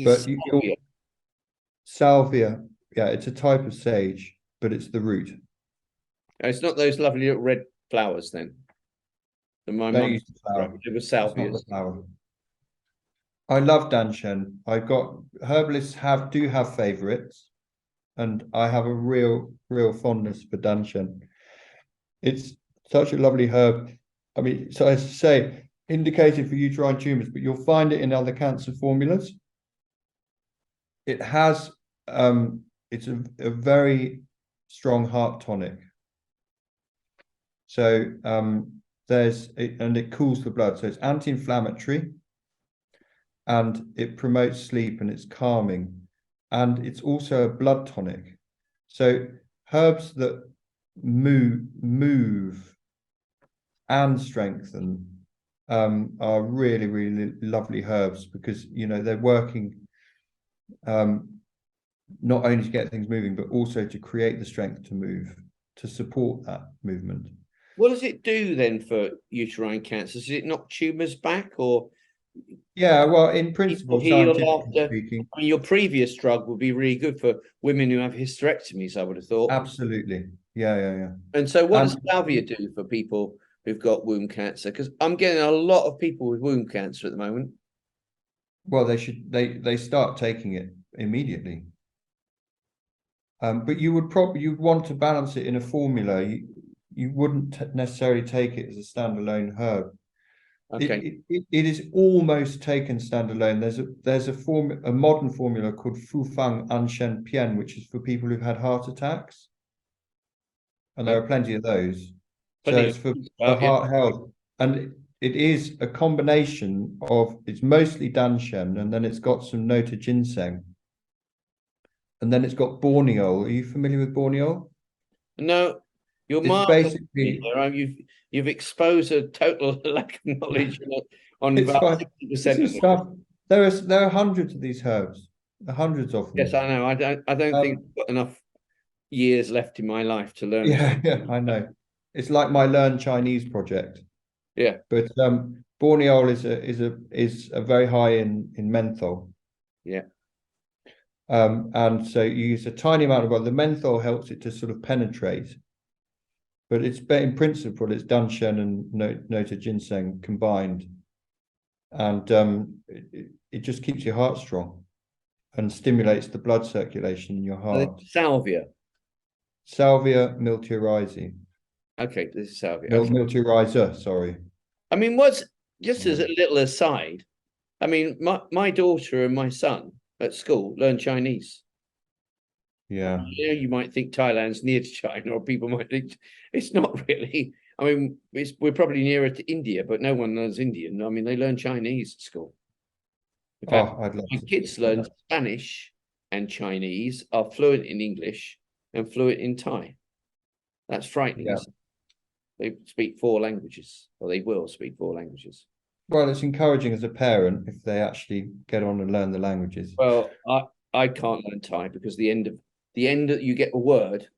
But salvia, yeah, it's a type of sage, but it's the root. It's not those lovely little red flowers then. They were salvias. I love danshen. Herbalists do have favorites, and I have a real fondness for danshen. It's such a lovely herb. I mean, so as I say, indicated for uterine tumors, but you'll find it in other cancer formulas. It has it's a very strong heart tonic. So it cools the blood. So it's anti-inflammatory, and it promotes sleep, and it's calming, and it's also a blood tonic. So herbs that move and strengthen are really lovely herbs, because, you know, they're working not only to get things moving, but also to create the strength to move, to support that movement. What does it do then for uterine cancer? Does it knock tumors back, or? Yeah, well, in principle, scientifically speaking, I mean, your previous drug would be really good for women who have hysterectomies, I would have thought. Absolutely. Yeah. And so what does salvia do for people who've got womb cancer? Because I'm getting a lot of people with womb cancer at the moment. Well, they start taking it immediately. But you'd want to balance it in a formula. You wouldn't necessarily take it as a standalone herb. Okay. It is almost taken standalone. There's a modern formula called Fufang Anshen Pian, which is for people who've had heart attacks, and there are plenty of those. So it's for heart health, and it is a combination of, it's mostly danshen, and then it's got some nota ginseng, and then it's got borneol. Are you familiar with borneol? No. You're basically, You've exposed a total lack of knowledge on It's about fine. 50% This of is it. stuff. There are hundreds of these herbs. There are hundreds of them. Yes, I know. I don't think Um, I've got enough years left in my life to learn. yeah, I know. It's like my Learn Chinese project. Yeah. But borneol is a very high in menthol. Yeah. And so you use a tiny amount of oil. The menthol helps it to sort of penetrate, but in principle it's danshen and nota ginseng combined, and it just keeps your heart strong and stimulates the blood circulation in your heart. Salvia. Salvia miltiorrhizae. Okay, this is salvia. Okay. Miltiorrhiza, sorry. I mean, what's just as a little aside, I mean, my daughter and my son at school learn Chinese. Yeah. You know, you might think Thailand's near to China, or people might think it's not really. I mean, we're probably nearer to India, but no one learns Indian. I mean, they learn Chinese at school. In fact, I'd love my to. kids learn Spanish and Chinese, are fluent in English and fluent in Thai. That's frightening. Yeah. They speak 4 languages, or they will speak 4 languages. Well, it's encouraging as a parent if they actually get on and learn the languages. Well, I can't learn Thai because the end you get a word,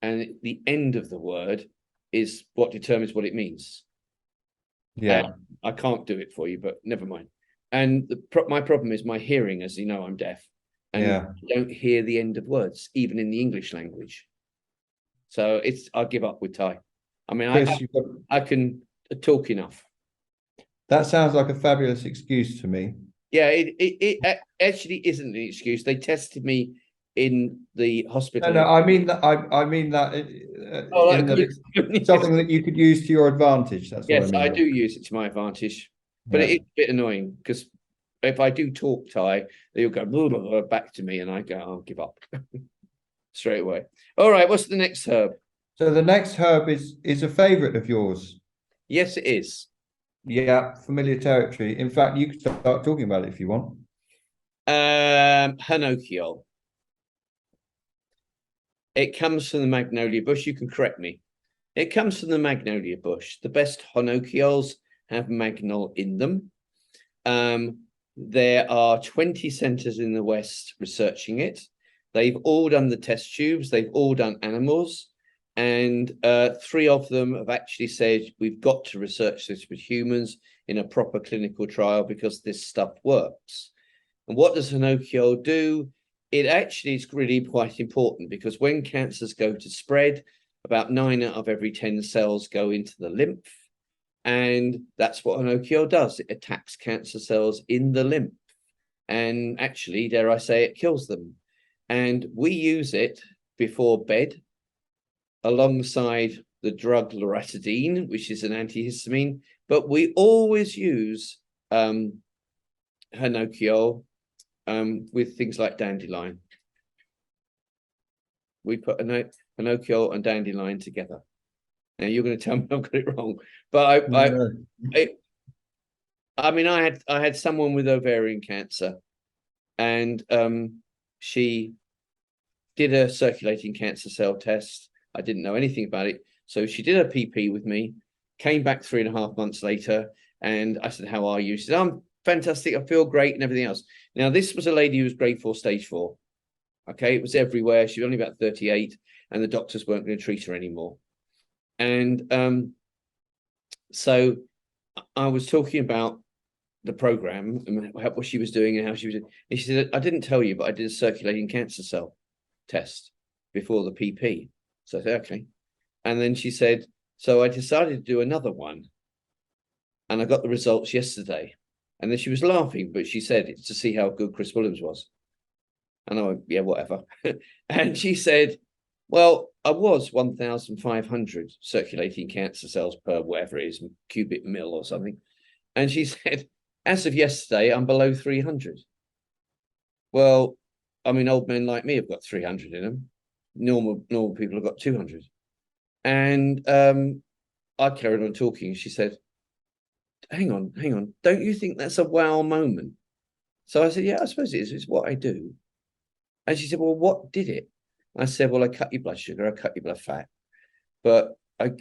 and the end of the word is what determines what it means. Yeah. I can't do it for you, but never mind. And my problem is my hearing, as you know, I'm deaf, and Yeah. I don't hear the end of words, even in the English language. So I'll give up with Thai. I mean, Chris, I can talk enough. that sounds like a fabulous excuse to me. Yeah, it actually isn't an excuse. They tested me in the hospital. No, I mean that. I mean that in that it's something that you could use to your advantage. That's what I Yes, mean. I do use it to my advantage, but Yeah. it is a bit annoying because if I do talk Thai, they'll go blah, blah, blah, back to me, and I go, I'll give up straight away. All right, what's the next herb? So the next herb is a favorite of yours. Yes, it is. Yeah, familiar territory. In fact, you could start talking about it if you want. Honokiol. It comes from the magnolia bush. You can correct me. It comes from the magnolia bush. The best honokiols have magnol in them. There are 20 centers in the West researching it. They've all done the test tubes. They've all done animals. And 3 of them have actually said, we've got to research this with humans in a proper clinical trial because this stuff works. And what does Honokiol do? It actually is really quite important because when cancers go to spread, about 9 out of every 10 cells go into the lymph. And that's what Honokiol does. It attacks cancer cells in the lymph. And actually, dare I say, it kills them. And we use it before bed alongside the drug loratadine, which is an antihistamine. But we always use Honokiol with things like dandelion. We put Honokiol and dandelion together. Now you're going to tell me I've got it wrong, but I mean, I had someone with ovarian cancer, and she did a circulating cancer cell test. I didn't know anything about it, so she did a PP with me. Came back 3.5 months later, and I said, "How are you?" She said, "I'm fantastic. I feel great," and everything else. Now, this was a lady who was grade 4, stage 4. Okay, it was everywhere. She was only about 38, and the doctors weren't going to treat her anymore. And so I was talking about the program and what she was doing and how she was doing. And she said, "I didn't tell you, but I did a circulating cancer cell test before the PP." So I said, "Okay." And then she said, "So I decided to do another one, and I got the results yesterday." And then she was laughing, but she said it's to see how good Chris Woollams was. And I went, "Yeah, whatever." And she said, "Well, I was 1,500 circulating cancer cells per whatever it is, cubic mil or something." And she said, "As of yesterday, I'm below 300. Well, I mean, old men like me have got 300 in them. Normal people have got 200. And I carried on talking. She said, hang on. Don't you think that's a wow moment?" So I said, "Yeah, I suppose it is. It's what I do." And she said, "Well, what did it?" I said, "Well, I cut your blood sugar, I cut your blood fat, but I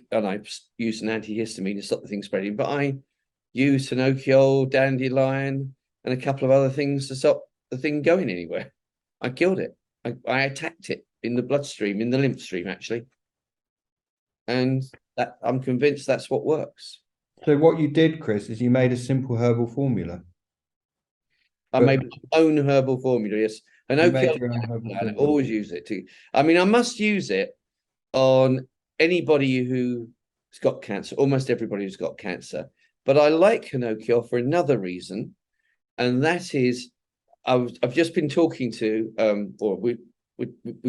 use an antihistamine to stop the thing spreading, but I use Honokiol, dandelion, and a couple of other things to stop the thing going anywhere. I killed it. I attacked it in the bloodstream, in the lymph stream, actually. And that I'm convinced that's what works. So what you did, Chris, is you made a simple herbal formula. I made my own herbal formula, yes. Honokiol, I always use it too. I mean, I must use it on anybody who's got cancer, almost everybody who's got cancer. But I like Honokiol for another reason, and that is I've just been talking to or we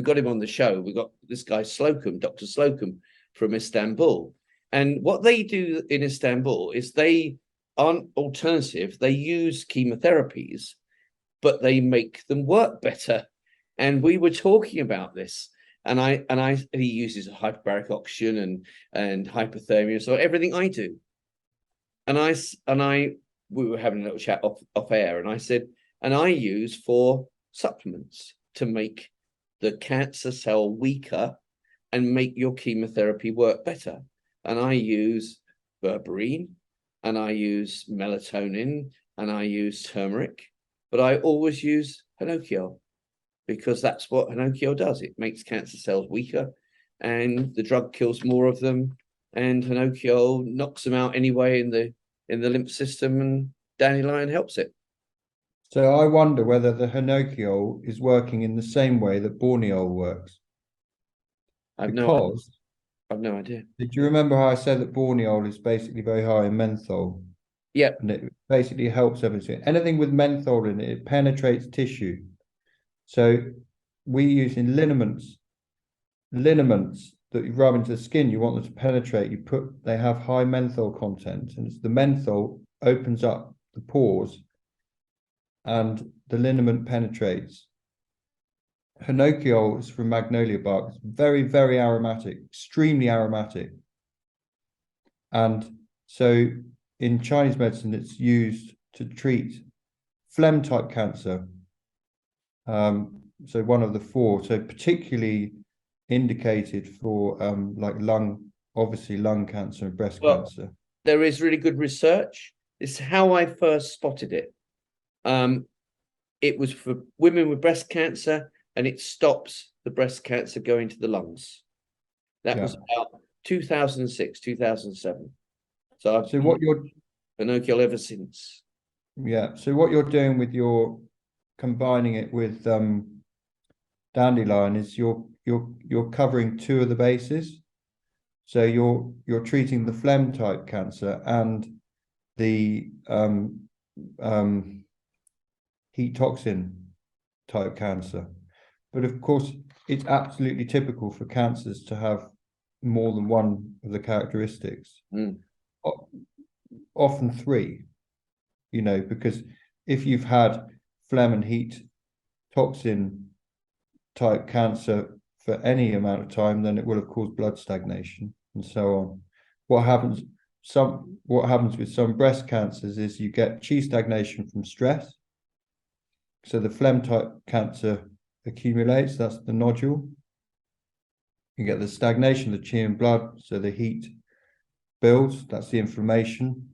got him on the show. We got this guy Slocum, Dr. Slocum from Istanbul. And what they do in Istanbul is they aren't alternative, they use chemotherapies, but they make them work better. And we were talking about this. And he uses hyperbaric oxygen and hypothermia, so everything I do. And we were having a little chat off air, and I said, and I use 4 supplements to make the cancer cell weaker and make your chemotherapy work better. And I use berberine, and I use melatonin, and I use turmeric, but I always use Honokiol, because that's what Honokiol does. It makes cancer cells weaker, and the drug kills more of them, and Honokiol knocks them out anyway in the lymph system, and dandelion helps it. So I wonder whether the Honokiol is working in the same way that borneol works. I've no idea. Did you remember how I said that borneol is basically very high in menthol? Yeah. And it basically helps everything. Anything with menthol in it, it penetrates tissue. So we use in liniments that you rub into the skin, you want them to penetrate, they have high menthol content, and it's the menthol opens up the pores and the liniment penetrates. Honokiol is from magnolia bark. It's very, very aromatic, extremely aromatic. And so in Chinese medicine, it's used to treat phlegm type cancer. So one of the 4, so particularly indicated for like obviously lung cancer and breast cancer. There is really good research. It's how I first spotted it. It was for women with breast cancer, and it stops the breast cancer going to the lungs. That was about 2006, 2007. So I've been what you're Honokiol ever since. Yeah. So what you're doing with your combining it with dandelion is you're covering 2 of the bases. So you're treating the phlegm type cancer and the heat toxin type cancer. But of course, it's absolutely typical for cancers to have more than one of the characteristics. Often 3, because if you've had phlegm and heat toxin type cancer for any amount of time, then it will have caused blood stagnation and so on. What happens with some breast cancers is you get chi stagnation from stress. So the phlegm type cancer accumulates, that's the nodule. You get the stagnation of the chi in blood, so the heat builds, that's the inflammation.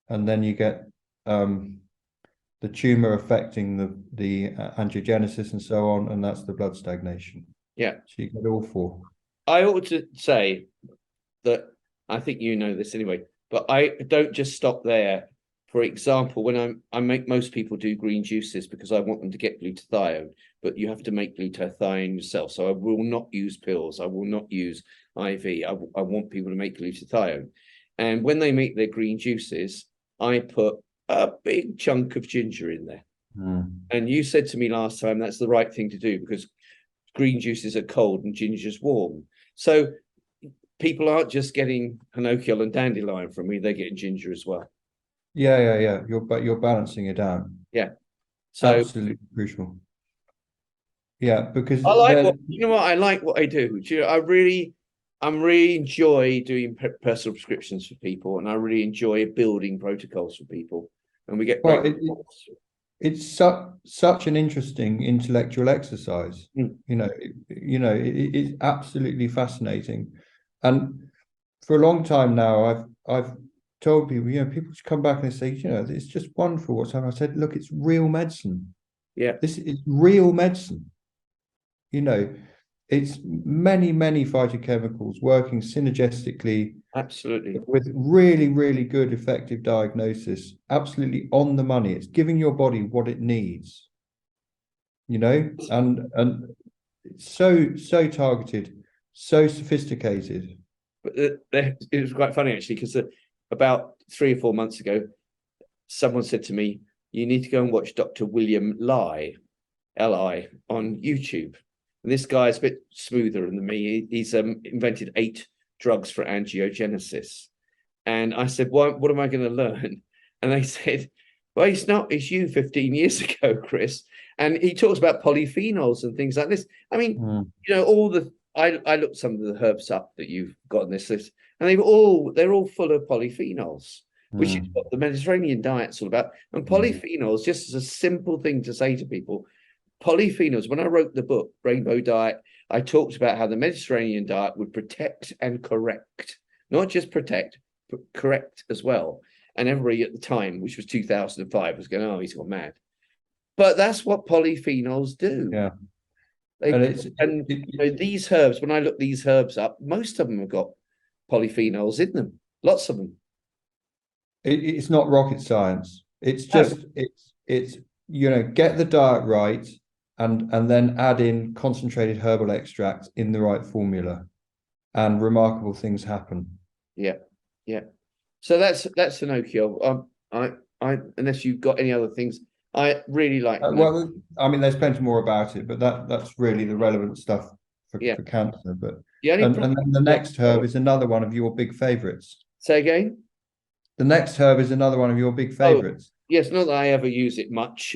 And then you get the tumor affecting the angiogenesis and so on, and that's the blood stagnation. Yeah. So you get all 4. I ought to say that I think you know this anyway, but I don't just stop there. For example, when I make most people do green juices because I want them to get glutathione, but you have to make glutathione yourself. So I will not use pills. I will not use IV. I want people to make glutathione. And when they make their green juices, I put a big chunk of ginger in there. And you said to me last time, that's the right thing to do because green juices are cold and ginger's warm. So people aren't just getting Honokiol and dandelion from me, they're getting ginger as well. Yeah. You're balancing it out. Yeah. So absolutely crucial. Yeah, because I like I like what I do. I really enjoy doing personal prescriptions for people, and I really enjoy building protocols for people. And we get it's such an interesting intellectual exercise. It is absolutely fascinating. And for a long time now, I've told people, people should come back and say, it's just wonderful what's happening. I said, look, it's real medicine. Yeah. This is real medicine. It's many, many phytochemicals working synergistically. Absolutely. With really, really good, effective diagnosis, absolutely on the money. It's giving your body what it needs, and it's so targeted, so sophisticated. But it was quite funny actually, because about 3 or 4 months ago, someone said to me, "You need to go and watch Dr. William Lai, Li, on YouTube." And this guy's a bit smoother than me. He's invented 8 drugs for angiogenesis. And I said, what am I going to learn? And they said, well, it's you 15 years ago, Chris. And he talks about polyphenols and things like this. I mean, I looked some of the herbs up that you've got on this list, and they're all full of polyphenols, which is what the Mediterranean diet's all about. And polyphenols, just as a simple thing to say to people, polyphenols, when I wrote the book, Rainbow Diet, I talked about how the Mediterranean diet would protect and correct, not just protect, but correct as well. And everybody at the time, which was 2005, was going, oh, he's gone mad. But that's what polyphenols do. Yeah. These herbs, when I look these herbs up, most of them have got polyphenols in them, lots of them. It's not rocket science. It's just, it's get the diet right, and then add in concentrated herbal extracts in the right formula, and remarkable things happen. Yeah. So that's Honokiol. I unless you've got any other things, I really like. Well, I mean, there's plenty more about it, but that's really the relevant stuff for cancer. But and then the next herb is another one of your big favorites. Say again. The next herb is another one of your big favorites. Yes, not that I ever use it much.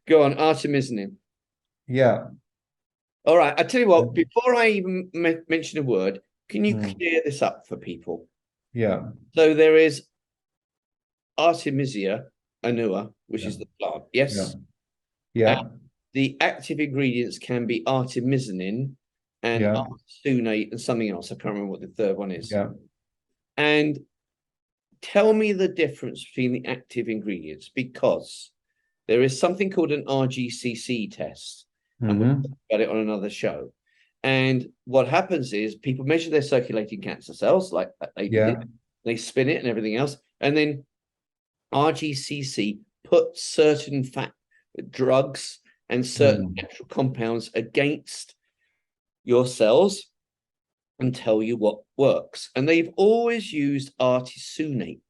Go on, Artemisinin. Yeah. All right. I tell you what, before I even mention a word, can you clear this up for people? Yeah. So there is Artemisia annua, which is the plant. Yes. Yeah. The active ingredients can be artemisinin and artesunate and something else. I can't remember what the third one is. Yeah. And tell me the difference between the active ingredients, because there is something called an RGCC test, and we'll talk about it on another show. And what happens is people measure their circulating cancer cells, like they did, they spin it and everything else, and then RGCC put certain drugs and certain natural compounds against your cells and tell you what works. And they've always used artesunate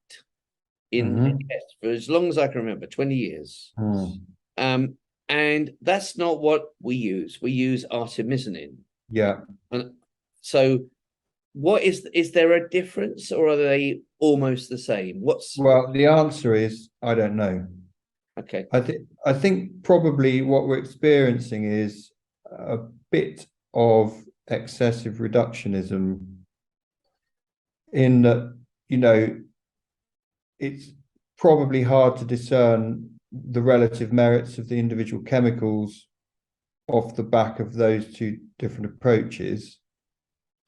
in the test for as long as I can remember, 20 years. And that's not what we use. We use artemisinin. Yeah. And so what is there a difference, or are they almost the same? Well, the answer is I don't know. Okay. I think probably what we're experiencing is a bit of excessive reductionism, in that, it's probably hard to discern the relative merits of the individual chemicals off the back of those two different approaches.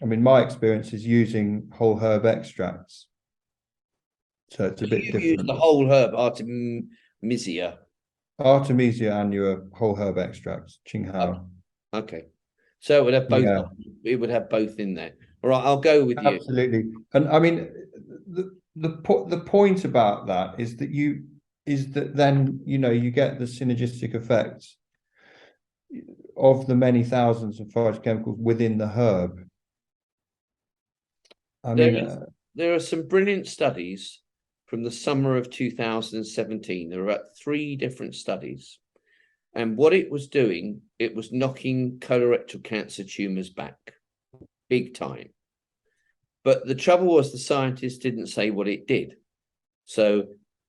I mean, my experience is using whole herb extracts, so it's a bit different. Use the whole herb Artemisia annua whole herb extracts, Qinghao. Okay, so it would have both. Yeah. It would have both in there. All right, I'll go with you. Absolutely, and I mean, the point about that is that then you get the synergistic effects of the many thousands of phytochemicals within the herb. There are some brilliant studies from the summer of 2017. There were about 3 different studies. And what it was doing, it was knocking colorectal cancer tumors back big time. But the trouble was the scientists didn't say what it did. So,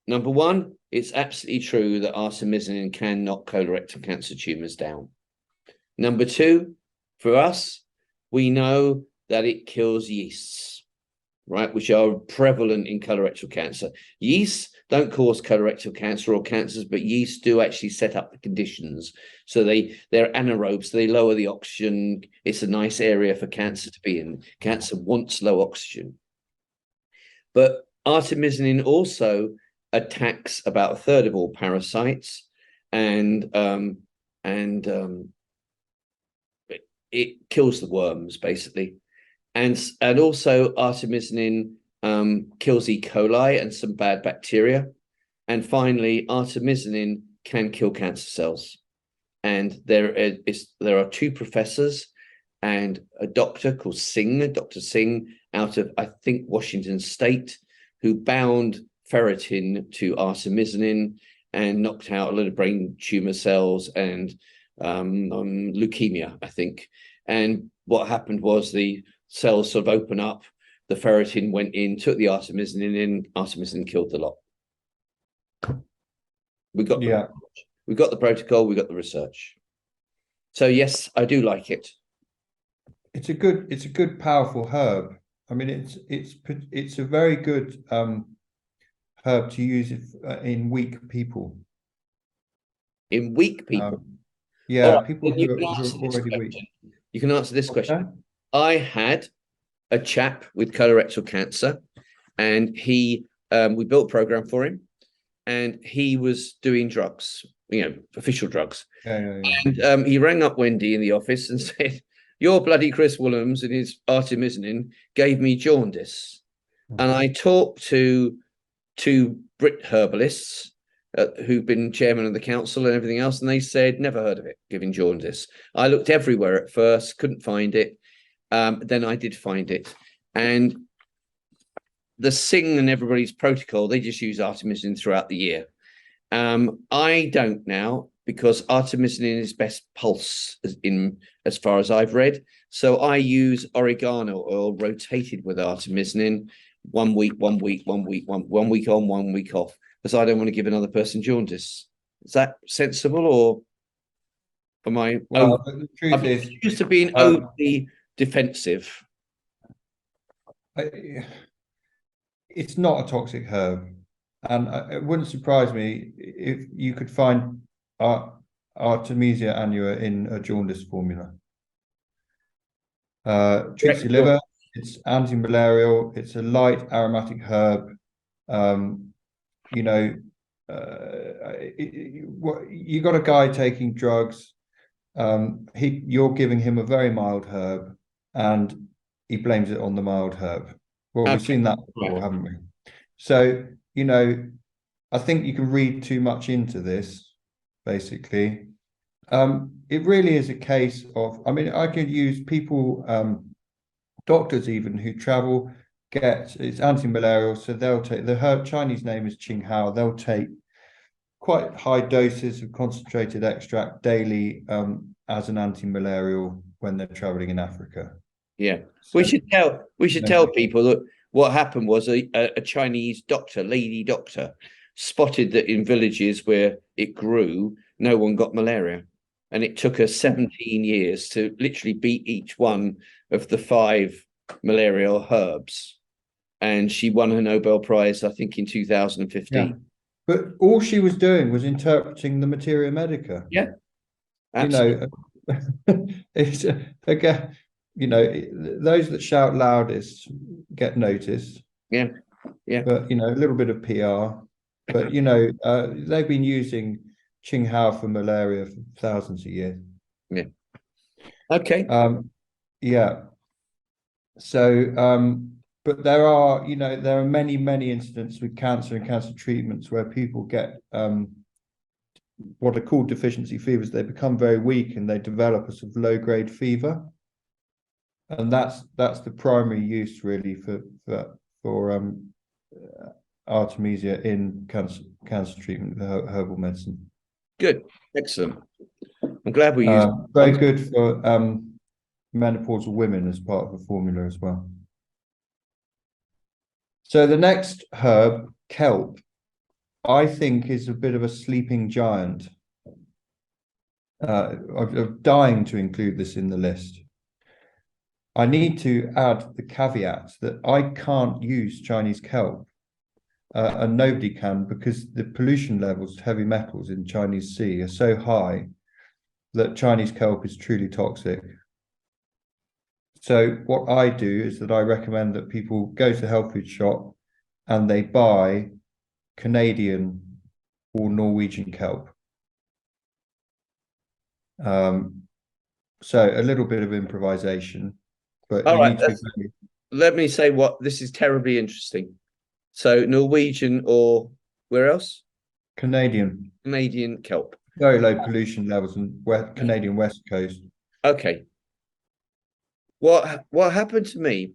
number one, it's absolutely true that artemisinin can knock colorectal cancer tumors down. Number 2, for us, we know that it kills yeasts, right, which are prevalent in colorectal cancer. Yeasts don't cause colorectal cancer or cancers, but yeast do actually set up the conditions. So they're anaerobes, so they lower the oxygen. It's a nice area for cancer to be in. Cancer wants low oxygen. But artemisinin also attacks about a third of all parasites, and it kills the worms basically, and also artemisinin kills E. coli and some bad bacteria, and finally artemisinin can kill cancer cells. And there are two professors and a doctor called Dr. Singh, out of I think Washington State, who bound ferritin to artemisinin and knocked out a lot of brain tumor cells and leukemia, I think. And what happened was the cells sort of open up, the ferritin went in, took the artemisinin in, artemisinin killed the lot. We got the protocol, we got the research. So yes, I do like it. It's a good, powerful herb. I mean, it's a very good herb to use in weak people. In weak people? Yeah, right, people who are already weak. You can answer this question. Okay. I had a chap with colorectal cancer, and we built a program for him, and he was doing drugs, official drugs. Yeah. And he rang up Wendy in the office and said, "Your bloody Chris Woollams and his artemisinin gave me jaundice." Mm-hmm. And I talked to two Brit herbalists who've been chairman of the council and everything else, and they said, never heard of it, giving jaundice. I looked everywhere at first, couldn't find it. Then I did find it. And the Singh and everybody's protocol, they just use artemisinin throughout the year. I don't now, because artemisinin is best pulse as far as I've read. So I use oregano oil rotated with artemisinin, 1 week, 1 week, 1 week, one week on, 1 week off, because I don't want to give another person jaundice. Is that sensible, or am I? Well, the truth is, used to being overly defensive. It's not a toxic herb, and it wouldn't surprise me if you could find Artemisia annua in a jaundice formula. Treats the liver. It's anti-malarial. It's a light aromatic herb. You got a guy taking drugs. You're giving him a very mild herb, and he blames it on the mild herb. Well, we've seen that before, haven't we? So, I think you can read too much into this, basically. It really is a case of, I could use people, doctors even, who travel, it's anti-malarial, so they'll take, the herb, Chinese name is Qinghao, they'll take quite high doses of concentrated extract daily as an anti-malarial when they're traveling in Africa. Yeah, so, we should tell people that what happened was a Chinese doctor, lady doctor, spotted that in villages where it grew, no one got malaria, and it took her 17 years to literally beat each one of the 5 malarial herbs, and she won her Nobel Prize, I think, in 2015. Yeah. But all she was doing was interpreting the Materia Medica. Yeah, absolutely. It's again. Those that shout loudest get noticed. Yeah. But a little bit of PR. But they've been using Qinghao for malaria for thousands of years. Yeah. Okay. Yeah. So, but there are many incidents with cancer and cancer treatments where people get what are called deficiency fevers. They become very weak and they develop a sort of low-grade fever. And that's the primary use really for Artemisia in cancer treatment, herbal medicine. Good, excellent. I'm glad we used very good for menopausal women as part of the formula as well. So the next herb, kelp, I think is a bit of a sleeping giant. I'm dying to include this in the list. I need to add the caveat that I can't use Chinese kelp. and nobody can, because the pollution levels, heavy metals in Chinese sea are so high that Chinese kelp is truly toxic. So what I do is that I recommend that people go to the health food shop and they buy Canadian or Norwegian kelp. So a little bit of improvisation, but All you right, need to be very let me say what this is terribly interesting. So Norwegian or where else? Canadian, Canadian kelp. very low pollution levels in Canadian West Coast. Okay. What happened to me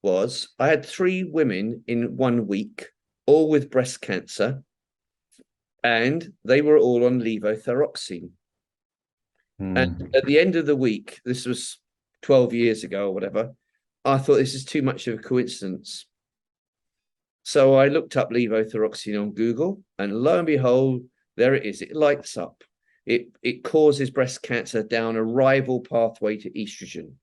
was I had 3 women in 1 week, all with breast cancer, and they were all on levothyroxine. And at the end of the week, this was 12 years ago or whatever, I thought this is too much of a coincidence. So I looked up levothyroxine on Google, and lo and behold, there it is. It lights up. It causes breast cancer down a rival pathway to estrogen.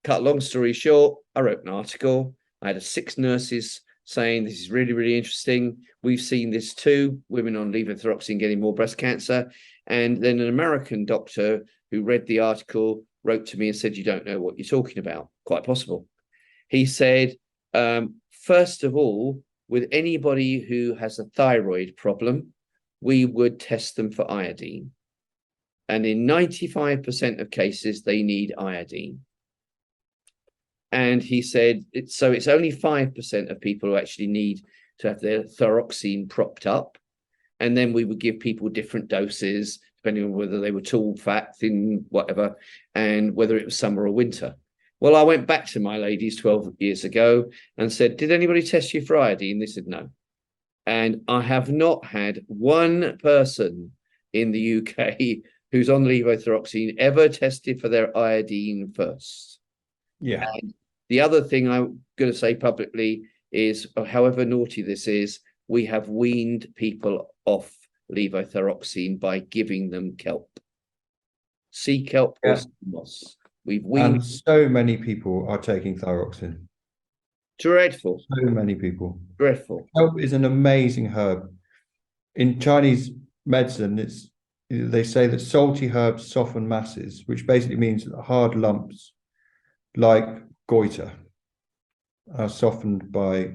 Cut long story short, I wrote an article. I had 6 nurses saying this is really, really interesting. We've seen this too, women on levothyroxine getting more breast cancer. And then an American doctor who read the article wrote to me and said, you don't know what you're talking about. Quite possible. He said, first of all, with anybody who has a thyroid problem, we would test them for iodine. And in 95% of cases, they need iodine. And he said, it's only 5% of people who actually need to have their thyroxine propped up. And then we would give people different doses, depending on whether they were tall, fat, thin, whatever, and whether it was summer or winter. Well, I went back to my ladies 12 years ago and said, did anybody test you for iodine? They said no. And I have not had one person in the UK who's on levothyroxine ever tested for their iodine first. Yeah. And the other thing I'm going to say publicly is, however naughty this is, we have weaned people off levothyroxine by giving them kelp. Sea kelp or sea moss. We've weaned. And so many people are taking thyroxine. Dreadful. So many people. Dreadful. Kelp is an amazing herb. In Chinese medicine, they say that salty herbs soften masses, which basically means that hard lumps like goiter are softened by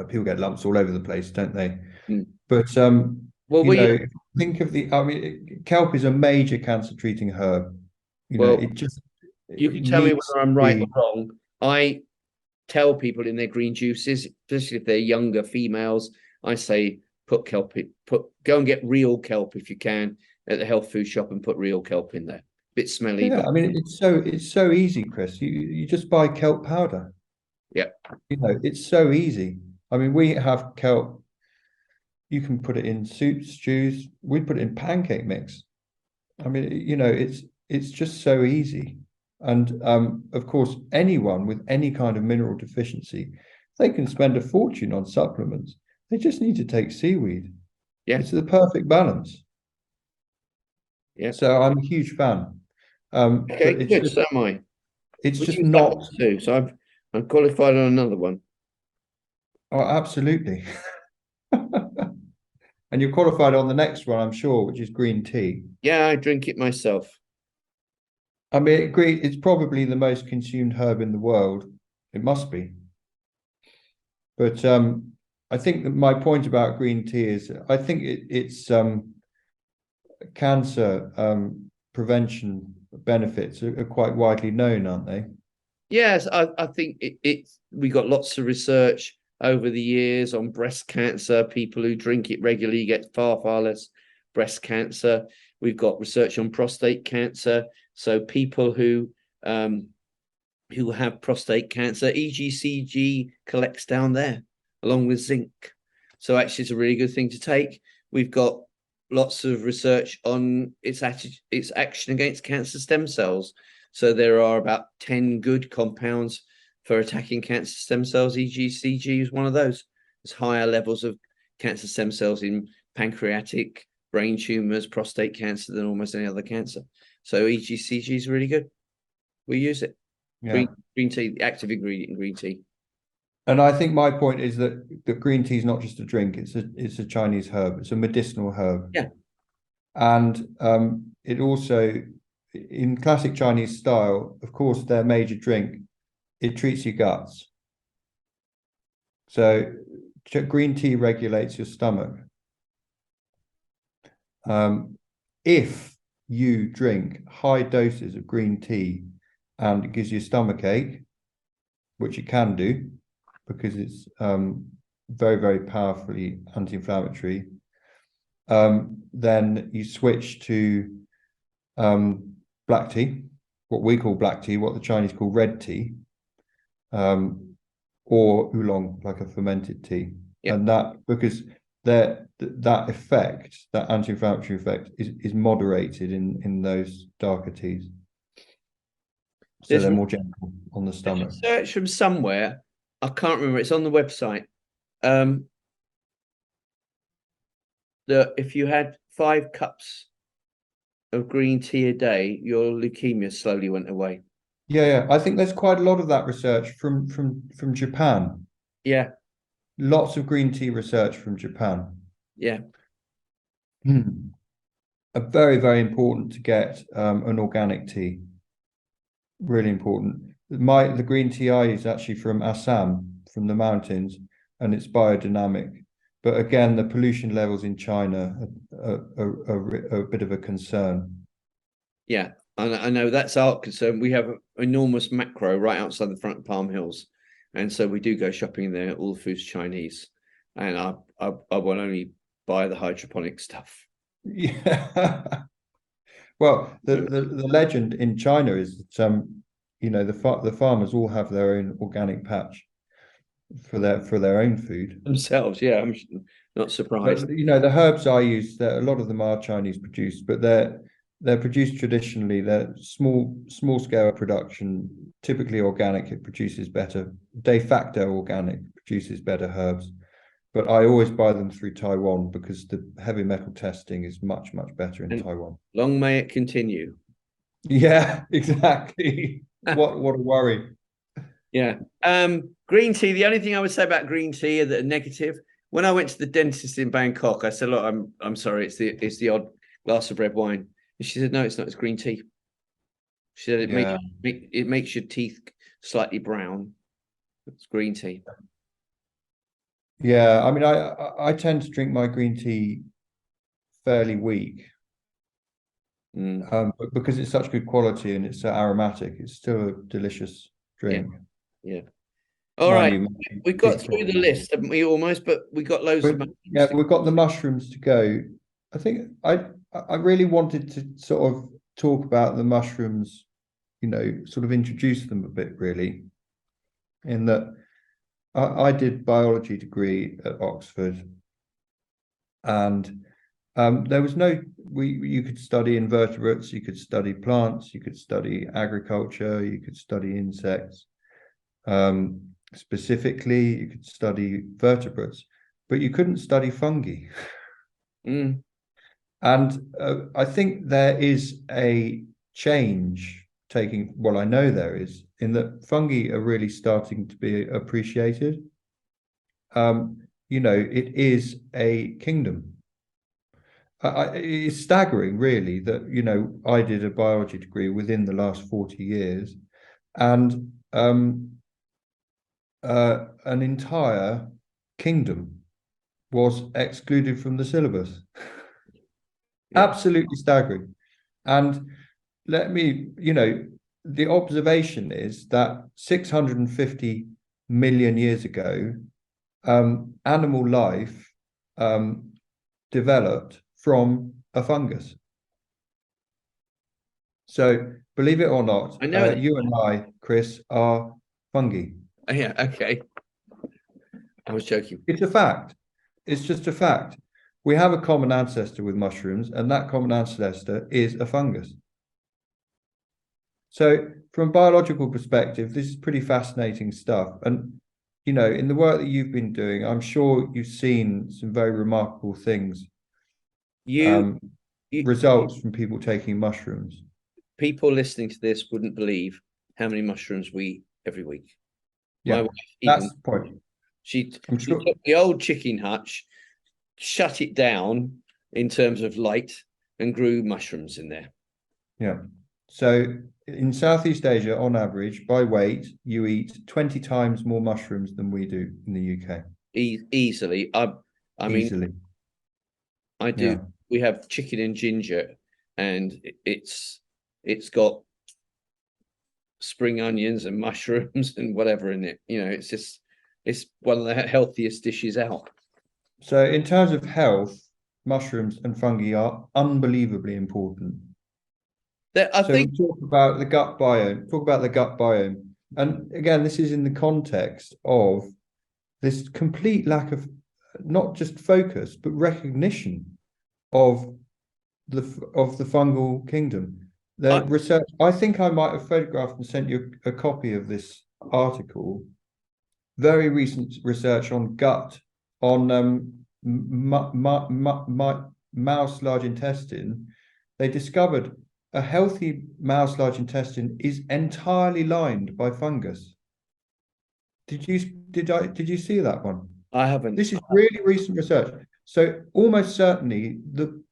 people get lumps all over the place, don't they? But well, think of kelp is a major cancer treating herb. You can tell me whether I'm right or wrong. I tell people in their green juices, especially if they're younger females, I say put kelp in, go and get real kelp if you can at the health food shop and put real kelp in there. Bit smelly. Yeah, but it's so easy, Chris. You just buy kelp powder. Yeah. It's so easy. I mean, we have kelp. You can put it in soups, stews. We put it in pancake mix. I mean, it's just so easy. And of course, anyone with any kind of mineral deficiency, they can spend a fortune on supplements. They just need to take seaweed. Yeah. It's the perfect balance. Yeah. So I'm a huge fan. Okay, good. So am I. It's just not. Too, so I'm qualified on another one. Oh, absolutely. And you're qualified on the next one, I'm sure, which is green tea. Yeah, I drink it myself. I mean, it's probably the most consumed herb in the world. It must be. But I think that my point about green tea is I think it's cancer prevention benefits are quite widely known, aren't they? Yes, I think we got lots of research over the years on breast cancer. People who drink it regularly get far, far less breast cancer. We've got research on prostate cancer. So people who have prostate cancer, EGCG collects down there along with zinc. So actually it's a really good thing to take. We've got lots of research on its action against cancer stem cells. So there are about 10 good compounds for attacking cancer stem cells. EGCG is one of those. There's higher levels of cancer stem cells in pancreatic, brain tumors, prostate cancer than almost any other cancer. So EGCG is really good. We use it. Yeah. Green tea, the active ingredient in green tea. And I think my point is that green tea is not just a drink; it's a Chinese herb. It's a medicinal herb. Yeah. And it also, in classic Chinese style, of course, their major drink, it treats your guts. So green tea regulates your stomach. If you drink high doses of green tea and it gives you a stomach ache, which it can do because it's very, very powerfully anti-inflammatory, then you switch to black tea, what we call black tea, what the Chinese call red tea, or oolong, like a fermented tea. Yeah. And that, because that effect, that anti-inflammatory effect, is moderated in those darker teas. So they're more gentle on the stomach. Search from somewhere, I can't remember, it's on the website. That if you had 5 cups of green tea a day, your leukemia slowly went away. Yeah. I think there's quite a lot of that research from Japan. Yeah. Lots of green tea research from Japan. Yeah. Very, very important to get an organic tea. Really important. The green tea I use is actually from Assam, from the mountains, and it's biodynamic. But again, the pollution levels in China are a bit of a concern. Yeah, I know that's our concern. We have an enormous macro right outside the front of Palm Hills, and so we do go shopping there. All the food's Chinese, and I will only buy the hydroponic stuff. Yeah. Well, the legend in China is that the farmers all have their own organic patch for their own food themselves. Yeah, I'm not surprised. But, the herbs I use, a lot of them are Chinese produced, but they're produced traditionally. They're small scale production, typically organic. It produces better, de facto organic produces better herbs. But I always buy them through Taiwan because the heavy metal testing is much, much better in Taiwan. Long may it continue. Yeah, exactly. What a worry. Yeah. Green tea. The only thing I would say about green tea that are negative. When I went to the dentist in Bangkok, I said, "Look, I'm sorry, it's the odd glass of red wine." And she said, "No, it's not. It's green tea." She said it makes your teeth slightly brown. It's green tea. Yeah, I mean, I tend to drink my green tea fairly weak, but because it's such good quality and it's so aromatic, it's still a delicious drink. Yeah. All right, we got through the list, haven't we? Almost, but we got loads of. Yeah, we've got the mushrooms to go. I think I really wanted to sort of talk about the mushrooms, sort of introduce them a bit, really, in that I did biology degree at Oxford, and there was you could study invertebrates, you could study plants, you could study agriculture, you could study insects. Specifically, you could study vertebrates, but you couldn't study fungi. And I think there is a change I know there is, in that fungi are really starting to be appreciated. It is a kingdom. It's staggering, really, that, I did a biology degree within the last 40 years, and an entire kingdom was excluded from the syllabus. Yeah. Absolutely staggering. And the observation is that 650 million years ago, animal life developed from a fungus. So, believe it or not, you and I, Chris, are fungi. Yeah, okay. I was joking. It's a fact. It's just a fact. We have a common ancestor with mushrooms, and that common ancestor is a fungus. So, from a biological perspective, this is pretty fascinating stuff. And, in the work that you've been doing, I'm sure you've seen some very remarkable things. Results from people taking mushrooms. People listening to this wouldn't believe how many mushrooms we eat every week. My Yeah, wife that's even the point. she I'm she sure. took the old chicken hutch, shut it down in terms of light, and grew mushrooms in there. Yeah. So in Southeast Asia, on average, by weight, you eat 20 times more mushrooms than we do in the UK. Easily. I mean, Easily. I do. Yeah. We have chicken and ginger, and it's got spring onions and mushrooms and whatever in it. It's one of the healthiest dishes out. So in terms of health, mushrooms and fungi are unbelievably important. I So we think talk about the gut biome, talk about the gut biome. And again, this is in the context of this complete lack of not just focus, but recognition of the fungal kingdom. The I, research, I think I might have photographed and sent you a copy of this article. Very recent research on gut, on mouse large intestine. They discovered a healthy mouse large intestine is entirely lined by fungus. Did you see that one? I haven't. This is really recent research. So almost certainly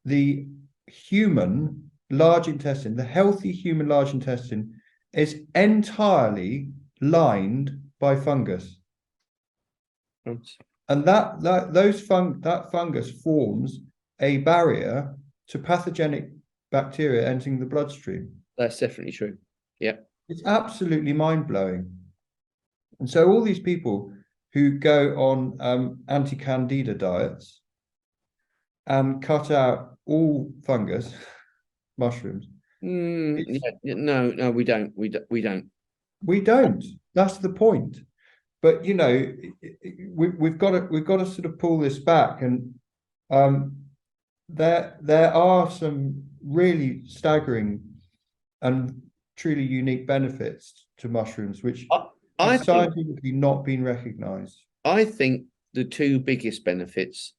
the human large intestine, the healthy human large intestine, is entirely lined by fungus. And that fungus forms a barrier to pathogenic bacteria entering the bloodstream. That's definitely true. Yeah. It's absolutely mind-blowing. And so all these people who go on anti-candida diets and cut out all fungus, mushrooms. Yeah, no, we don't. We don't. We don't. That's the point. But we've got to sort of pull this back, and there are some really staggering and truly unique benefits to mushrooms, which I have think scientifically not been recognized. I think the two biggest benefits,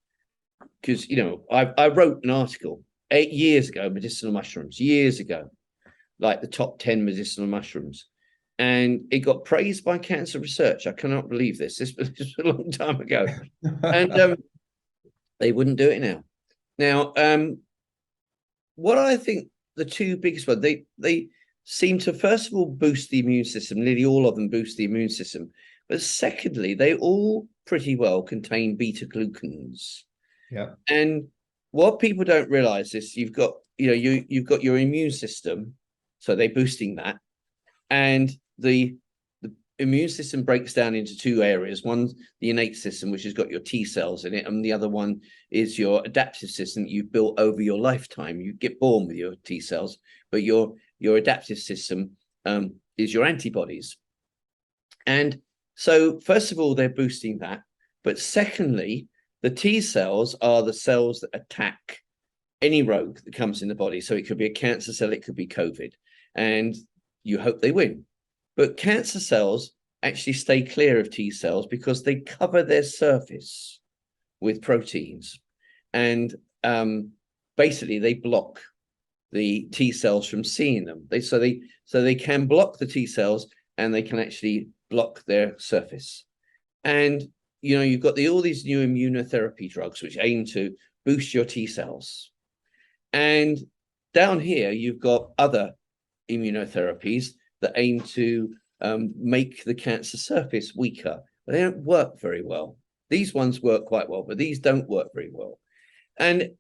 because I wrote an article 8 years ago, medicinal mushrooms, years ago, like the top 10 medicinal mushrooms. And it got praised by cancer research. I cannot believe this. This was a long time ago. And they wouldn't do it now. Now, what I think the two biggest ones, they seem to, first of all, boost the immune system. Nearly all of them boost the immune system. But secondly, they all pretty well contain beta glucans. Yeah. And what people don't realize is you've got your immune system, so they're boosting that, and the immune system breaks down into two areas. One, the innate system, which has got your T cells in it, and the other one is your adaptive system that you've built over your lifetime. You get born with your T cells, but your adaptive system is your antibodies. And so, first of all, they're boosting that, but secondly, the T cells are the cells that attack any rogue that comes in the body. So it could be a cancer cell, it could be COVID, and you hope they win. But cancer cells actually stay clear of T cells because they cover their surface with proteins. And basically, they block the T cells from seeing them. So they can block the T cells, and they can actually block their surface. And you've got all these new immunotherapy drugs which aim to boost your T cells. And down here, you've got other immunotherapies that aim to make the cancer surface weaker, but they don't work very well. These ones work quite well, but these don't work very well. And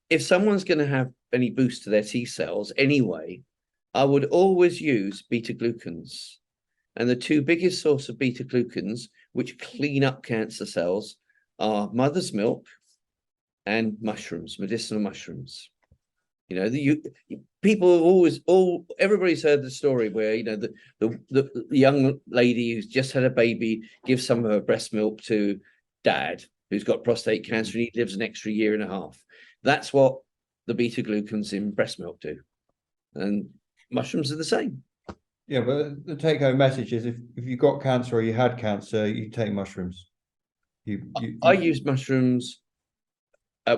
if someone's going to have any boost to their T cells anyway, I would always use beta glucans. And the two biggest sources of beta glucans, which clean up cancer cells, are mother's milk and mushrooms, medicinal mushrooms. People everybody's heard the story where the young lady who's just had a baby gives some of her breast milk to dad who's got prostate cancer, and he lives an extra year and a half. That's what the beta glucans in breast milk do, and mushrooms are the same. Yeah, but the take-home message is if you got cancer or you had cancer, you take mushrooms. I use mushrooms.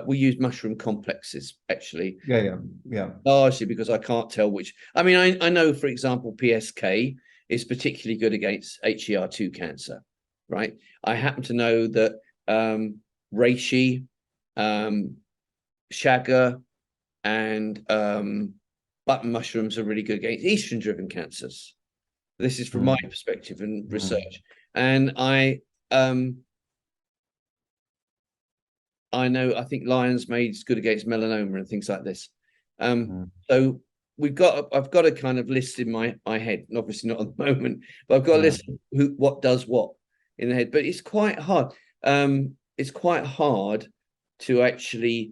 We use mushroom complexes, actually. Yeah. Largely because I can't tell which. I mean, I know, for example, PSK is particularly good against HER2 cancer. right? I happen to know that reishi, chaga, and button mushrooms are really good against estrogen-driven cancers. This is from my perspective and research. And I know, I think lion's mane is good against melanoma and things like this. So I've got a kind of list in my head, and obviously not at the moment, but I've got a list of what does what in the head. But it's quite hard. It's quite hard to actually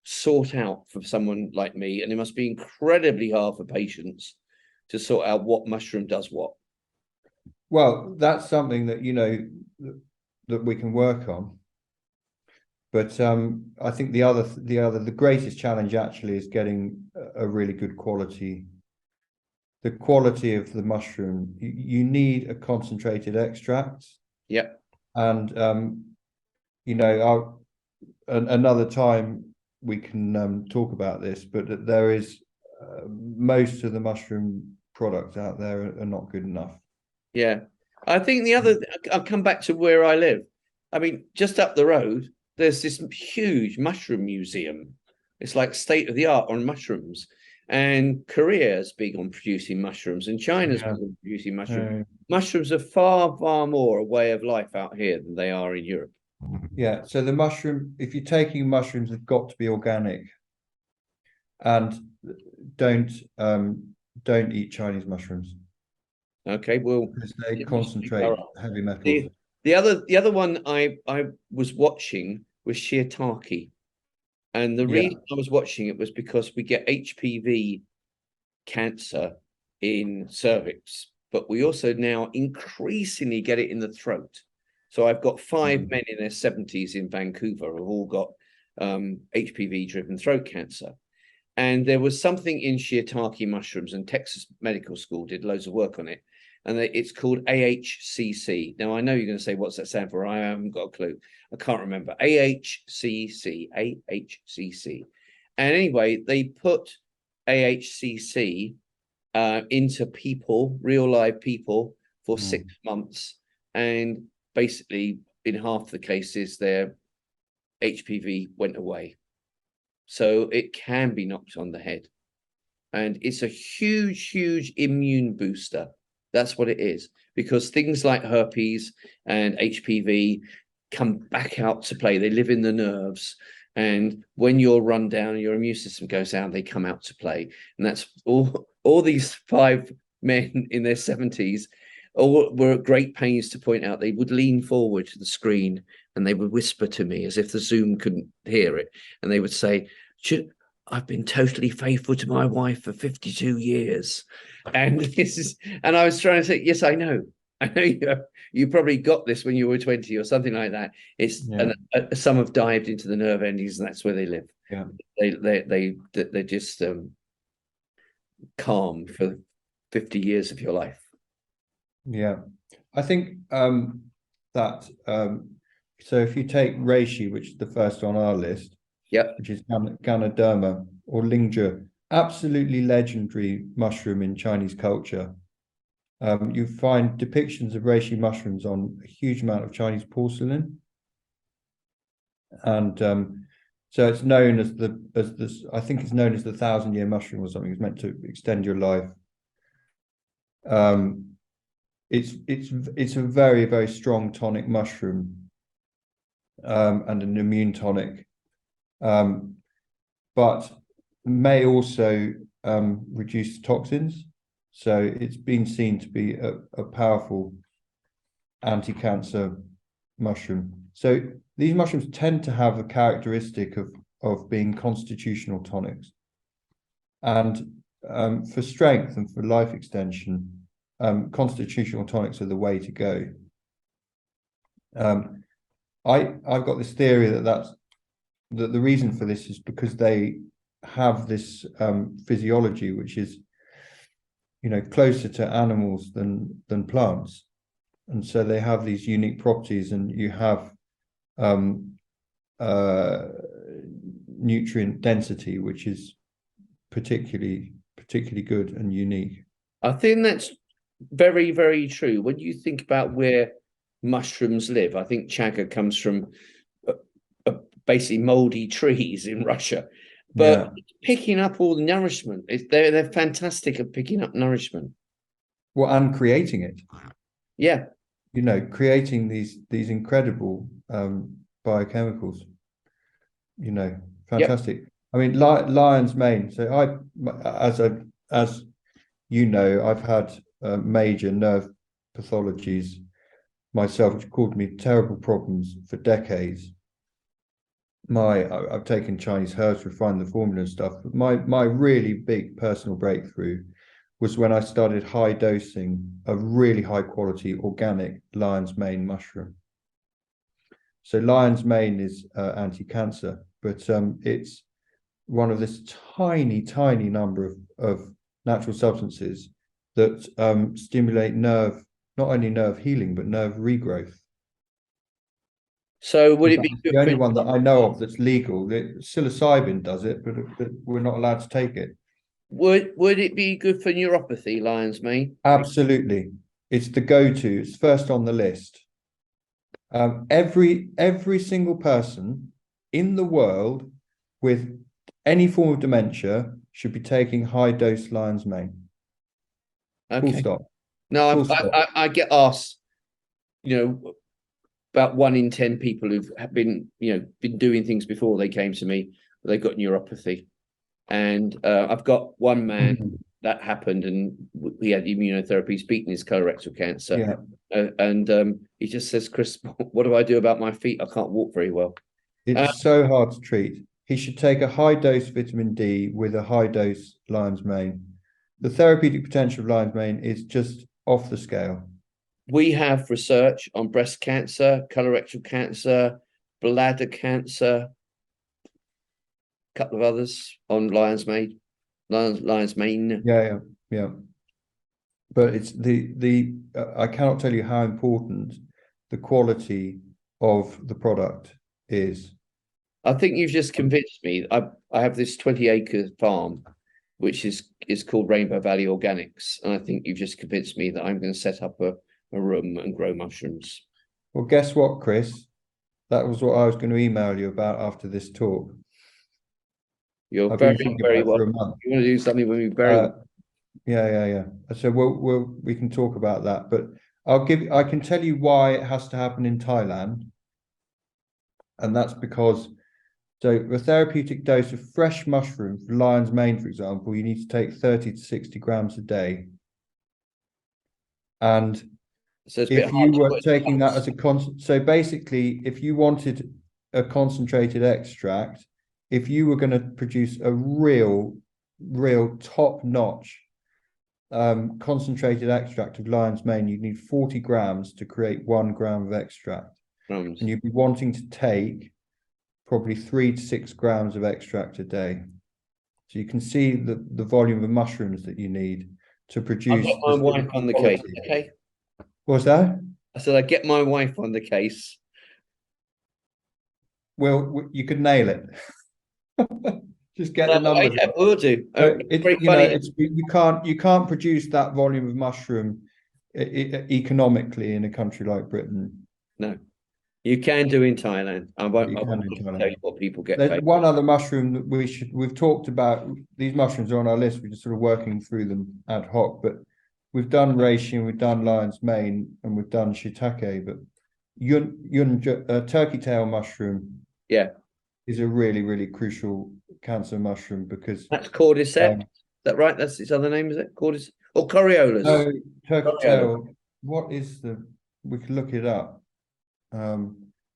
sort out for someone like me, and it must be incredibly hard for patients to sort out what mushroom does what. Well, that's something that that we can work on. But I think the greatest challenge actually is getting a really good quality. The quality of the mushroom. You need a concentrated extract. Yep. And another time we can talk about this, but there is most of the mushroom products out there are not good enough. Yeah, I think I'll come back to where I live. I mean, just up the road, there's this huge mushroom museum. It's like state of the art on mushrooms. And Korea is big on producing mushrooms, and China's big on producing mushrooms. Mushrooms are far, far more a way of life out here than they are in Europe. Yeah. So the mushroom, if you're taking mushrooms, they've got to be organic. And don't eat Chinese mushrooms. Okay, well, because they concentrate heavy metals. The other one I was watching was Shiitake. And the reason I was watching it was because we get HPV cancer in cervix, but we also now increasingly get it in the throat. So I've got 5 men in their 70s in Vancouver who've all got HPV-driven throat cancer. And there was something in shiitake mushrooms, and Texas Medical School did loads of work on it. And it's called AHCC. Now, I know you're going to say, what's that stand for? I haven't got a clue. I can't remember. AHCC. And anyway, they put AHCC into people, real live people, for 6 months. And basically, in half the cases, their HPV went away. So it can be knocked on the head. And it's a huge, huge immune booster. That's what it is, because things like herpes and HPV come back out to play. They live in the nerves. And when you're run down and your immune system goes down, they come out to play. And that's all these 5 men in their 70s all were at great pains to point out. They would lean forward to the screen and they would whisper to me as if the Zoom couldn't hear it. And they would say, I've been totally faithful to my wife for 52 years. And I was trying to say, yes, I know you probably got this when you were 20 or something like that. It's some have dived into the nerve endings, and that's where they live. Yeah. They're just calm for 50 years of your life. Yeah. I think that so if you take reishi, which is the first on our list, which is Ganoderma or Lingzhi, absolutely legendary mushroom in Chinese culture. You find depictions of reishi mushrooms on a huge amount of Chinese porcelain, and so it's known as I think it's known as the 1,000-year mushroom or something. It's meant to extend your life. It's a very, very strong tonic mushroom, and an immune tonic, but may also reduce toxins. So it's been seen to be a powerful anti-cancer mushroom. So these mushrooms tend to have a characteristic of being constitutional tonics. And for strength and for life extension, constitutional tonics are the way to go. I've got this theory that the reason for this is because they have this physiology which is closer to animals than plants, and so they have these unique properties, and you have nutrient density which is particularly good and unique. I think that's very, very true. When you think about where mushrooms live. I think chaga comes from basically moldy trees in Russia, but picking up all the nourishment. They're fantastic at picking up nourishment. Well, and creating it. Yeah. Creating these incredible biochemicals. Fantastic. Yep. I mean, lion's mane. So as you know, I've had major nerve pathologies myself, which caused me terrible problems for decades. I've taken Chinese herbs, refined the formula and stuff, but my really big personal breakthrough was when I started high dosing a really high quality organic lion's mane mushroom. So lion's mane is anti-cancer, but it's one of this tiny number of natural substances that stimulate not only nerve healing, but nerve regrowth. So would it be good the only one that I know of that's legal? Psilocybin does it, but we're not allowed to take it. Would it be good for neuropathy, lion's mane? Absolutely. It's the go-to. It's first on the list. Every single person in the world with any form of dementia should be taking high dose lion's mane. Okay. Full stop. No, I get asked, about 1 in 10 people who've been doing things before they came to me, they've got neuropathy. And I've got one man that happened, and he had immunotherapy. He's beaten his colorectal cancer. Yeah. And he just says, Chris, what do I do about my feet? I can't walk very well. It's so hard to treat. He should take a high dose vitamin D with a high dose lion's mane. The therapeutic potential of lion's mane is just off the scale. We have research on breast cancer, colorectal cancer, bladder cancer, a couple of others on lion's mane. Yeah. But it's I cannot tell you how important the quality of the product is. I think you've just convinced me. I have this 20-acre farm, which is called Rainbow Valley Organics, and I think you've just convinced me that I'm going to set up a room and grow mushrooms. Well, guess what, Chris? That was what I was going to email you about after this talk. You're very welcome. You want to do something with me? Very. Yeah. So we can talk about that, but I can tell you why it has to happen in Thailand, and that's because a therapeutic dose of fresh mushroom, lion's mane, for example, you need to take 30 to 60 grams a day, and so if you were taking that as so basically, if you wanted a concentrated extract, if you were going to produce a real top-notch concentrated extract of lion's mane, you'd need 40 grams to create 1 gram of extract. And you'd be wanting to take probably 3 to 6 grams of extract a day. So you can see the volume of mushrooms that you need to produce. I've got my wife on the case. Okay. What's that? I said I get my wife on the case. Well, you could nail it. Just get the numbers. Yeah, we'll do. You can't produce that volume of mushroom economically in a country like Britain. No, you can do in Thailand. I won't tell you what people get paid. There's one other mushroom that we've talked about. These mushrooms are on our list. We're just sort of working through them ad hoc, but we've done reishi, we've done lion's mane, and we've done shiitake. But turkey tail mushroom, is a really crucial cancer mushroom because that's cordyceps. Is that right? That's its other name, is it? Cordyceps or Coriolis? No, turkey tail. What is we can look it up.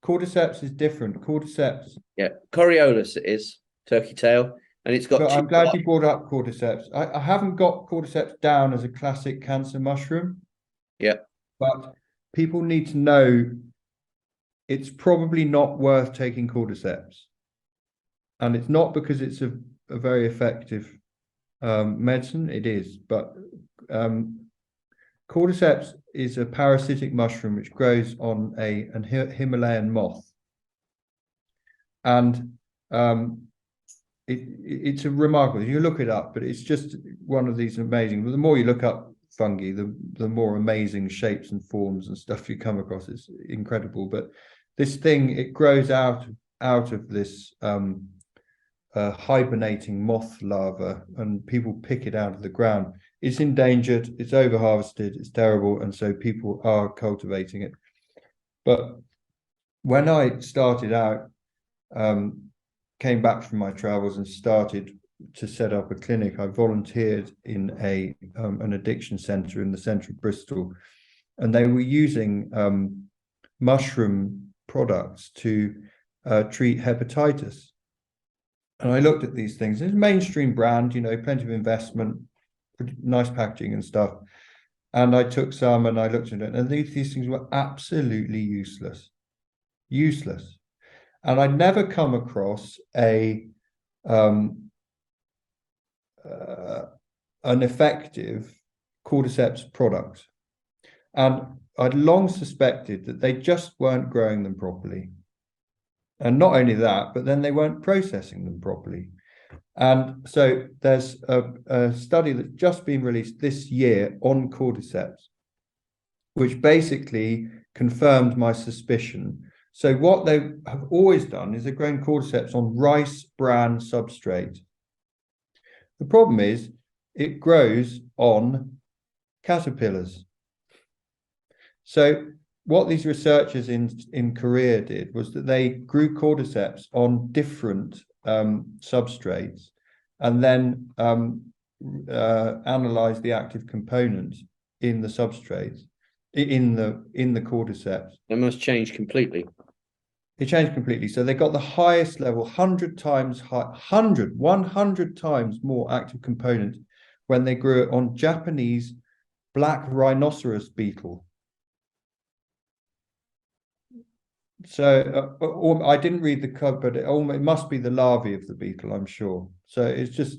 Cordyceps is different. Cordyceps. Yeah, Coriolis it is, turkey tail. And it's got. But I'm glad you brought up cordyceps. I haven't got cordyceps down as a classic cancer mushroom. Yeah. But people need to know it's probably not worth taking cordyceps. And it's not because it's a very effective medicine. It is. But cordyceps is a parasitic mushroom which grows on an Himalayan moth. And it's a remarkable, you look it up, but it's just one of these amazing, the more you look up fungi, the more amazing shapes and forms and stuff you come across. It's incredible. But this thing, it grows out of this hibernating moth larva, and people pick it out of the ground. It's endangered, it's over harvested, it's terrible, and so people are cultivating it. But when I started out, came back from my travels and started to set up a clinic, I volunteered in an addiction centre in the centre of Bristol, and they were using mushroom products to treat hepatitis. And I looked at these things. It's a mainstream brand, plenty of investment, nice packaging and stuff. And I took some and I looked at it, and these things were absolutely useless. And I'd never come across an effective cordyceps product. And I'd long suspected that they just weren't growing them properly. And not only that, but then they weren't processing them properly. And so there's a study that's just been released this year on cordyceps, which basically confirmed my suspicion. So what they have always done is they've grown cordyceps on rice bran substrate. The problem is it grows on caterpillars. So what these researchers in Korea did was that they grew cordyceps on different substrates, and then analyzed the active components in the substrates in the cordyceps. It must change completely. It changed completely. So they got the highest level, 100 times high, 100 times more active component when they grew it on Japanese black rhinoceros beetle. So I didn't read the code, but it must be the larvae of the beetle, I'm sure. So it's just,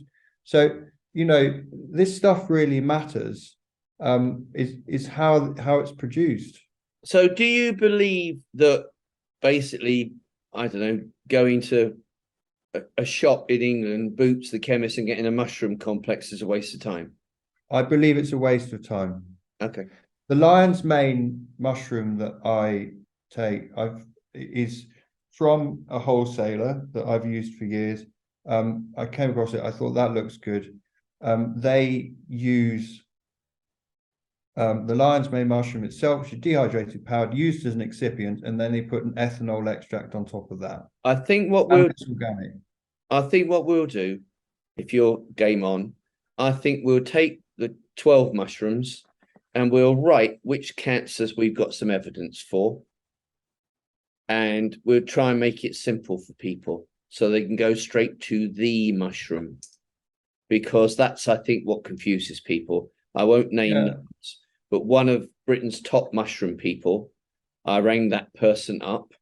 this stuff really matters, is how it's produced. So do you believe that basically, I don't know, going to a shop in England, Boots, the chemist, and getting a mushroom complex is a waste of time? I believe it's a waste of time. Okay. The lion's mane mushroom that I take is from a wholesaler that I've used for years. I came across it. I thought that looks good. They use the lion's mane mushroom itself, which is dehydrated powder, used as an excipient, and then they put an ethanol extract on top of that. I think what we'll do, if you're game on, I think we'll take the 12 mushrooms and we'll write which cancers we've got some evidence for. And we'll try and make it simple for people so they can go straight to the mushroom, because that's, I think, what confuses people. I won't name names, but one of Britain's top mushroom people, I rang that person up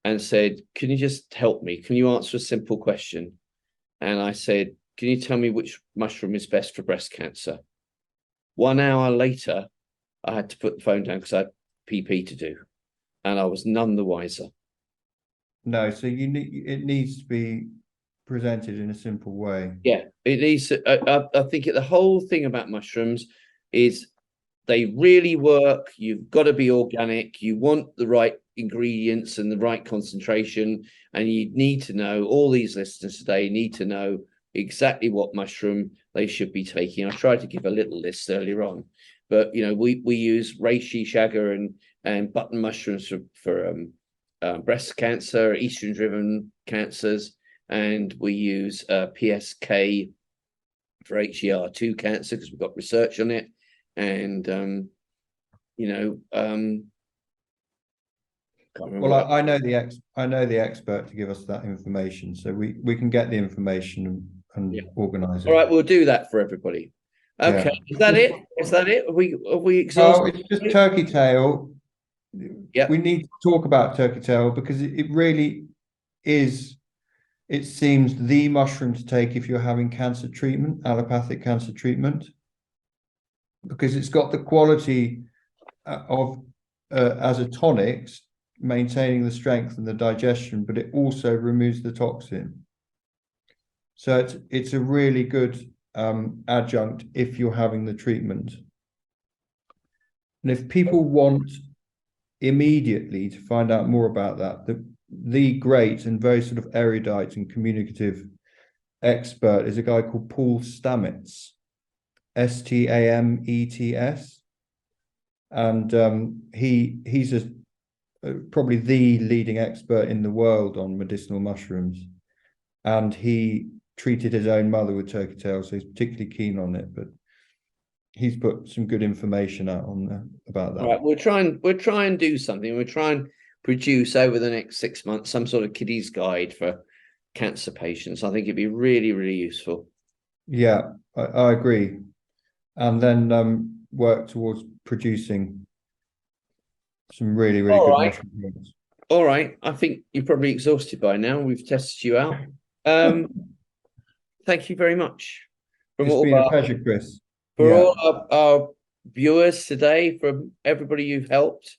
and said, can you just help me? Can you answer a simple question? And I said, can you tell me which mushroom is best for breast cancer? 1 hour later, I had to put the phone down because I had PP to do. And I was none the wiser. No, so it needs to be presented in a simple way. Yeah, it needs to, I think the whole thing about mushrooms is they really work. You've got to be organic. You want the right ingredients and the right concentration. And you need to know, all these listeners today need to know exactly what mushroom they should be taking. I tried to give a little list earlier on, but we use reishi, chaga, and button mushrooms for breast cancer, estrogen-driven cancers, and we use PSK for HER2 cancer because we've got research on it, and well, I know the expert to give us that information, so we can get the information and organize it. All right, we'll do that for everybody. Okay, yeah. Is that it? Have we exhausted? Oh, it's just turkey tail. Yeah, we need to talk about turkey tail because it really is. It seems the mushroom to take if you're having cancer treatment, allopathic cancer treatment, because it's got the quality of as a tonic, maintaining the strength and the digestion, but it also removes the toxin. So it's a really good adjunct if you're having the treatment. And if people want immediately to find out more about that, the great and very sort of erudite and communicative expert is a guy called Paul Stamets, Stamets, and he's probably the leading expert in the world on medicinal mushrooms, and he treated his own mother with turkey tail, so he's particularly keen on it. But he's put some good information out on there about that. All right, we'll try and do something. We'll try and produce over the next 6 months some sort of kiddies guide for cancer patients. I think it'd be really, really useful. Yeah, I agree. And then work towards producing some really, really good mushroom products. All right. I think you're probably exhausted by now. We've tested you out. Thank you very much. It's been a pleasure, Chris. For all our viewers today, from everybody you've helped,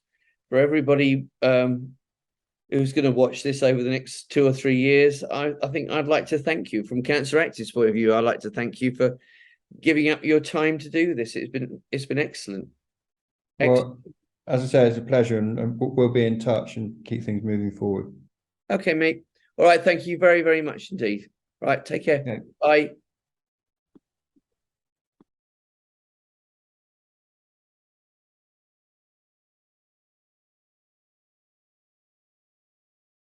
for everybody who's going to watch this over the next 2 or 3 years, I think I'd like to thank you from Cancer Active's point of view. I'd like to thank you for giving up your time to do this. It's been excellent. Well, as I say, it's a pleasure, and we'll be in touch and keep things moving forward. Okay, mate. All right. Thank you very, very much indeed. Right. Take care. Okay. Bye.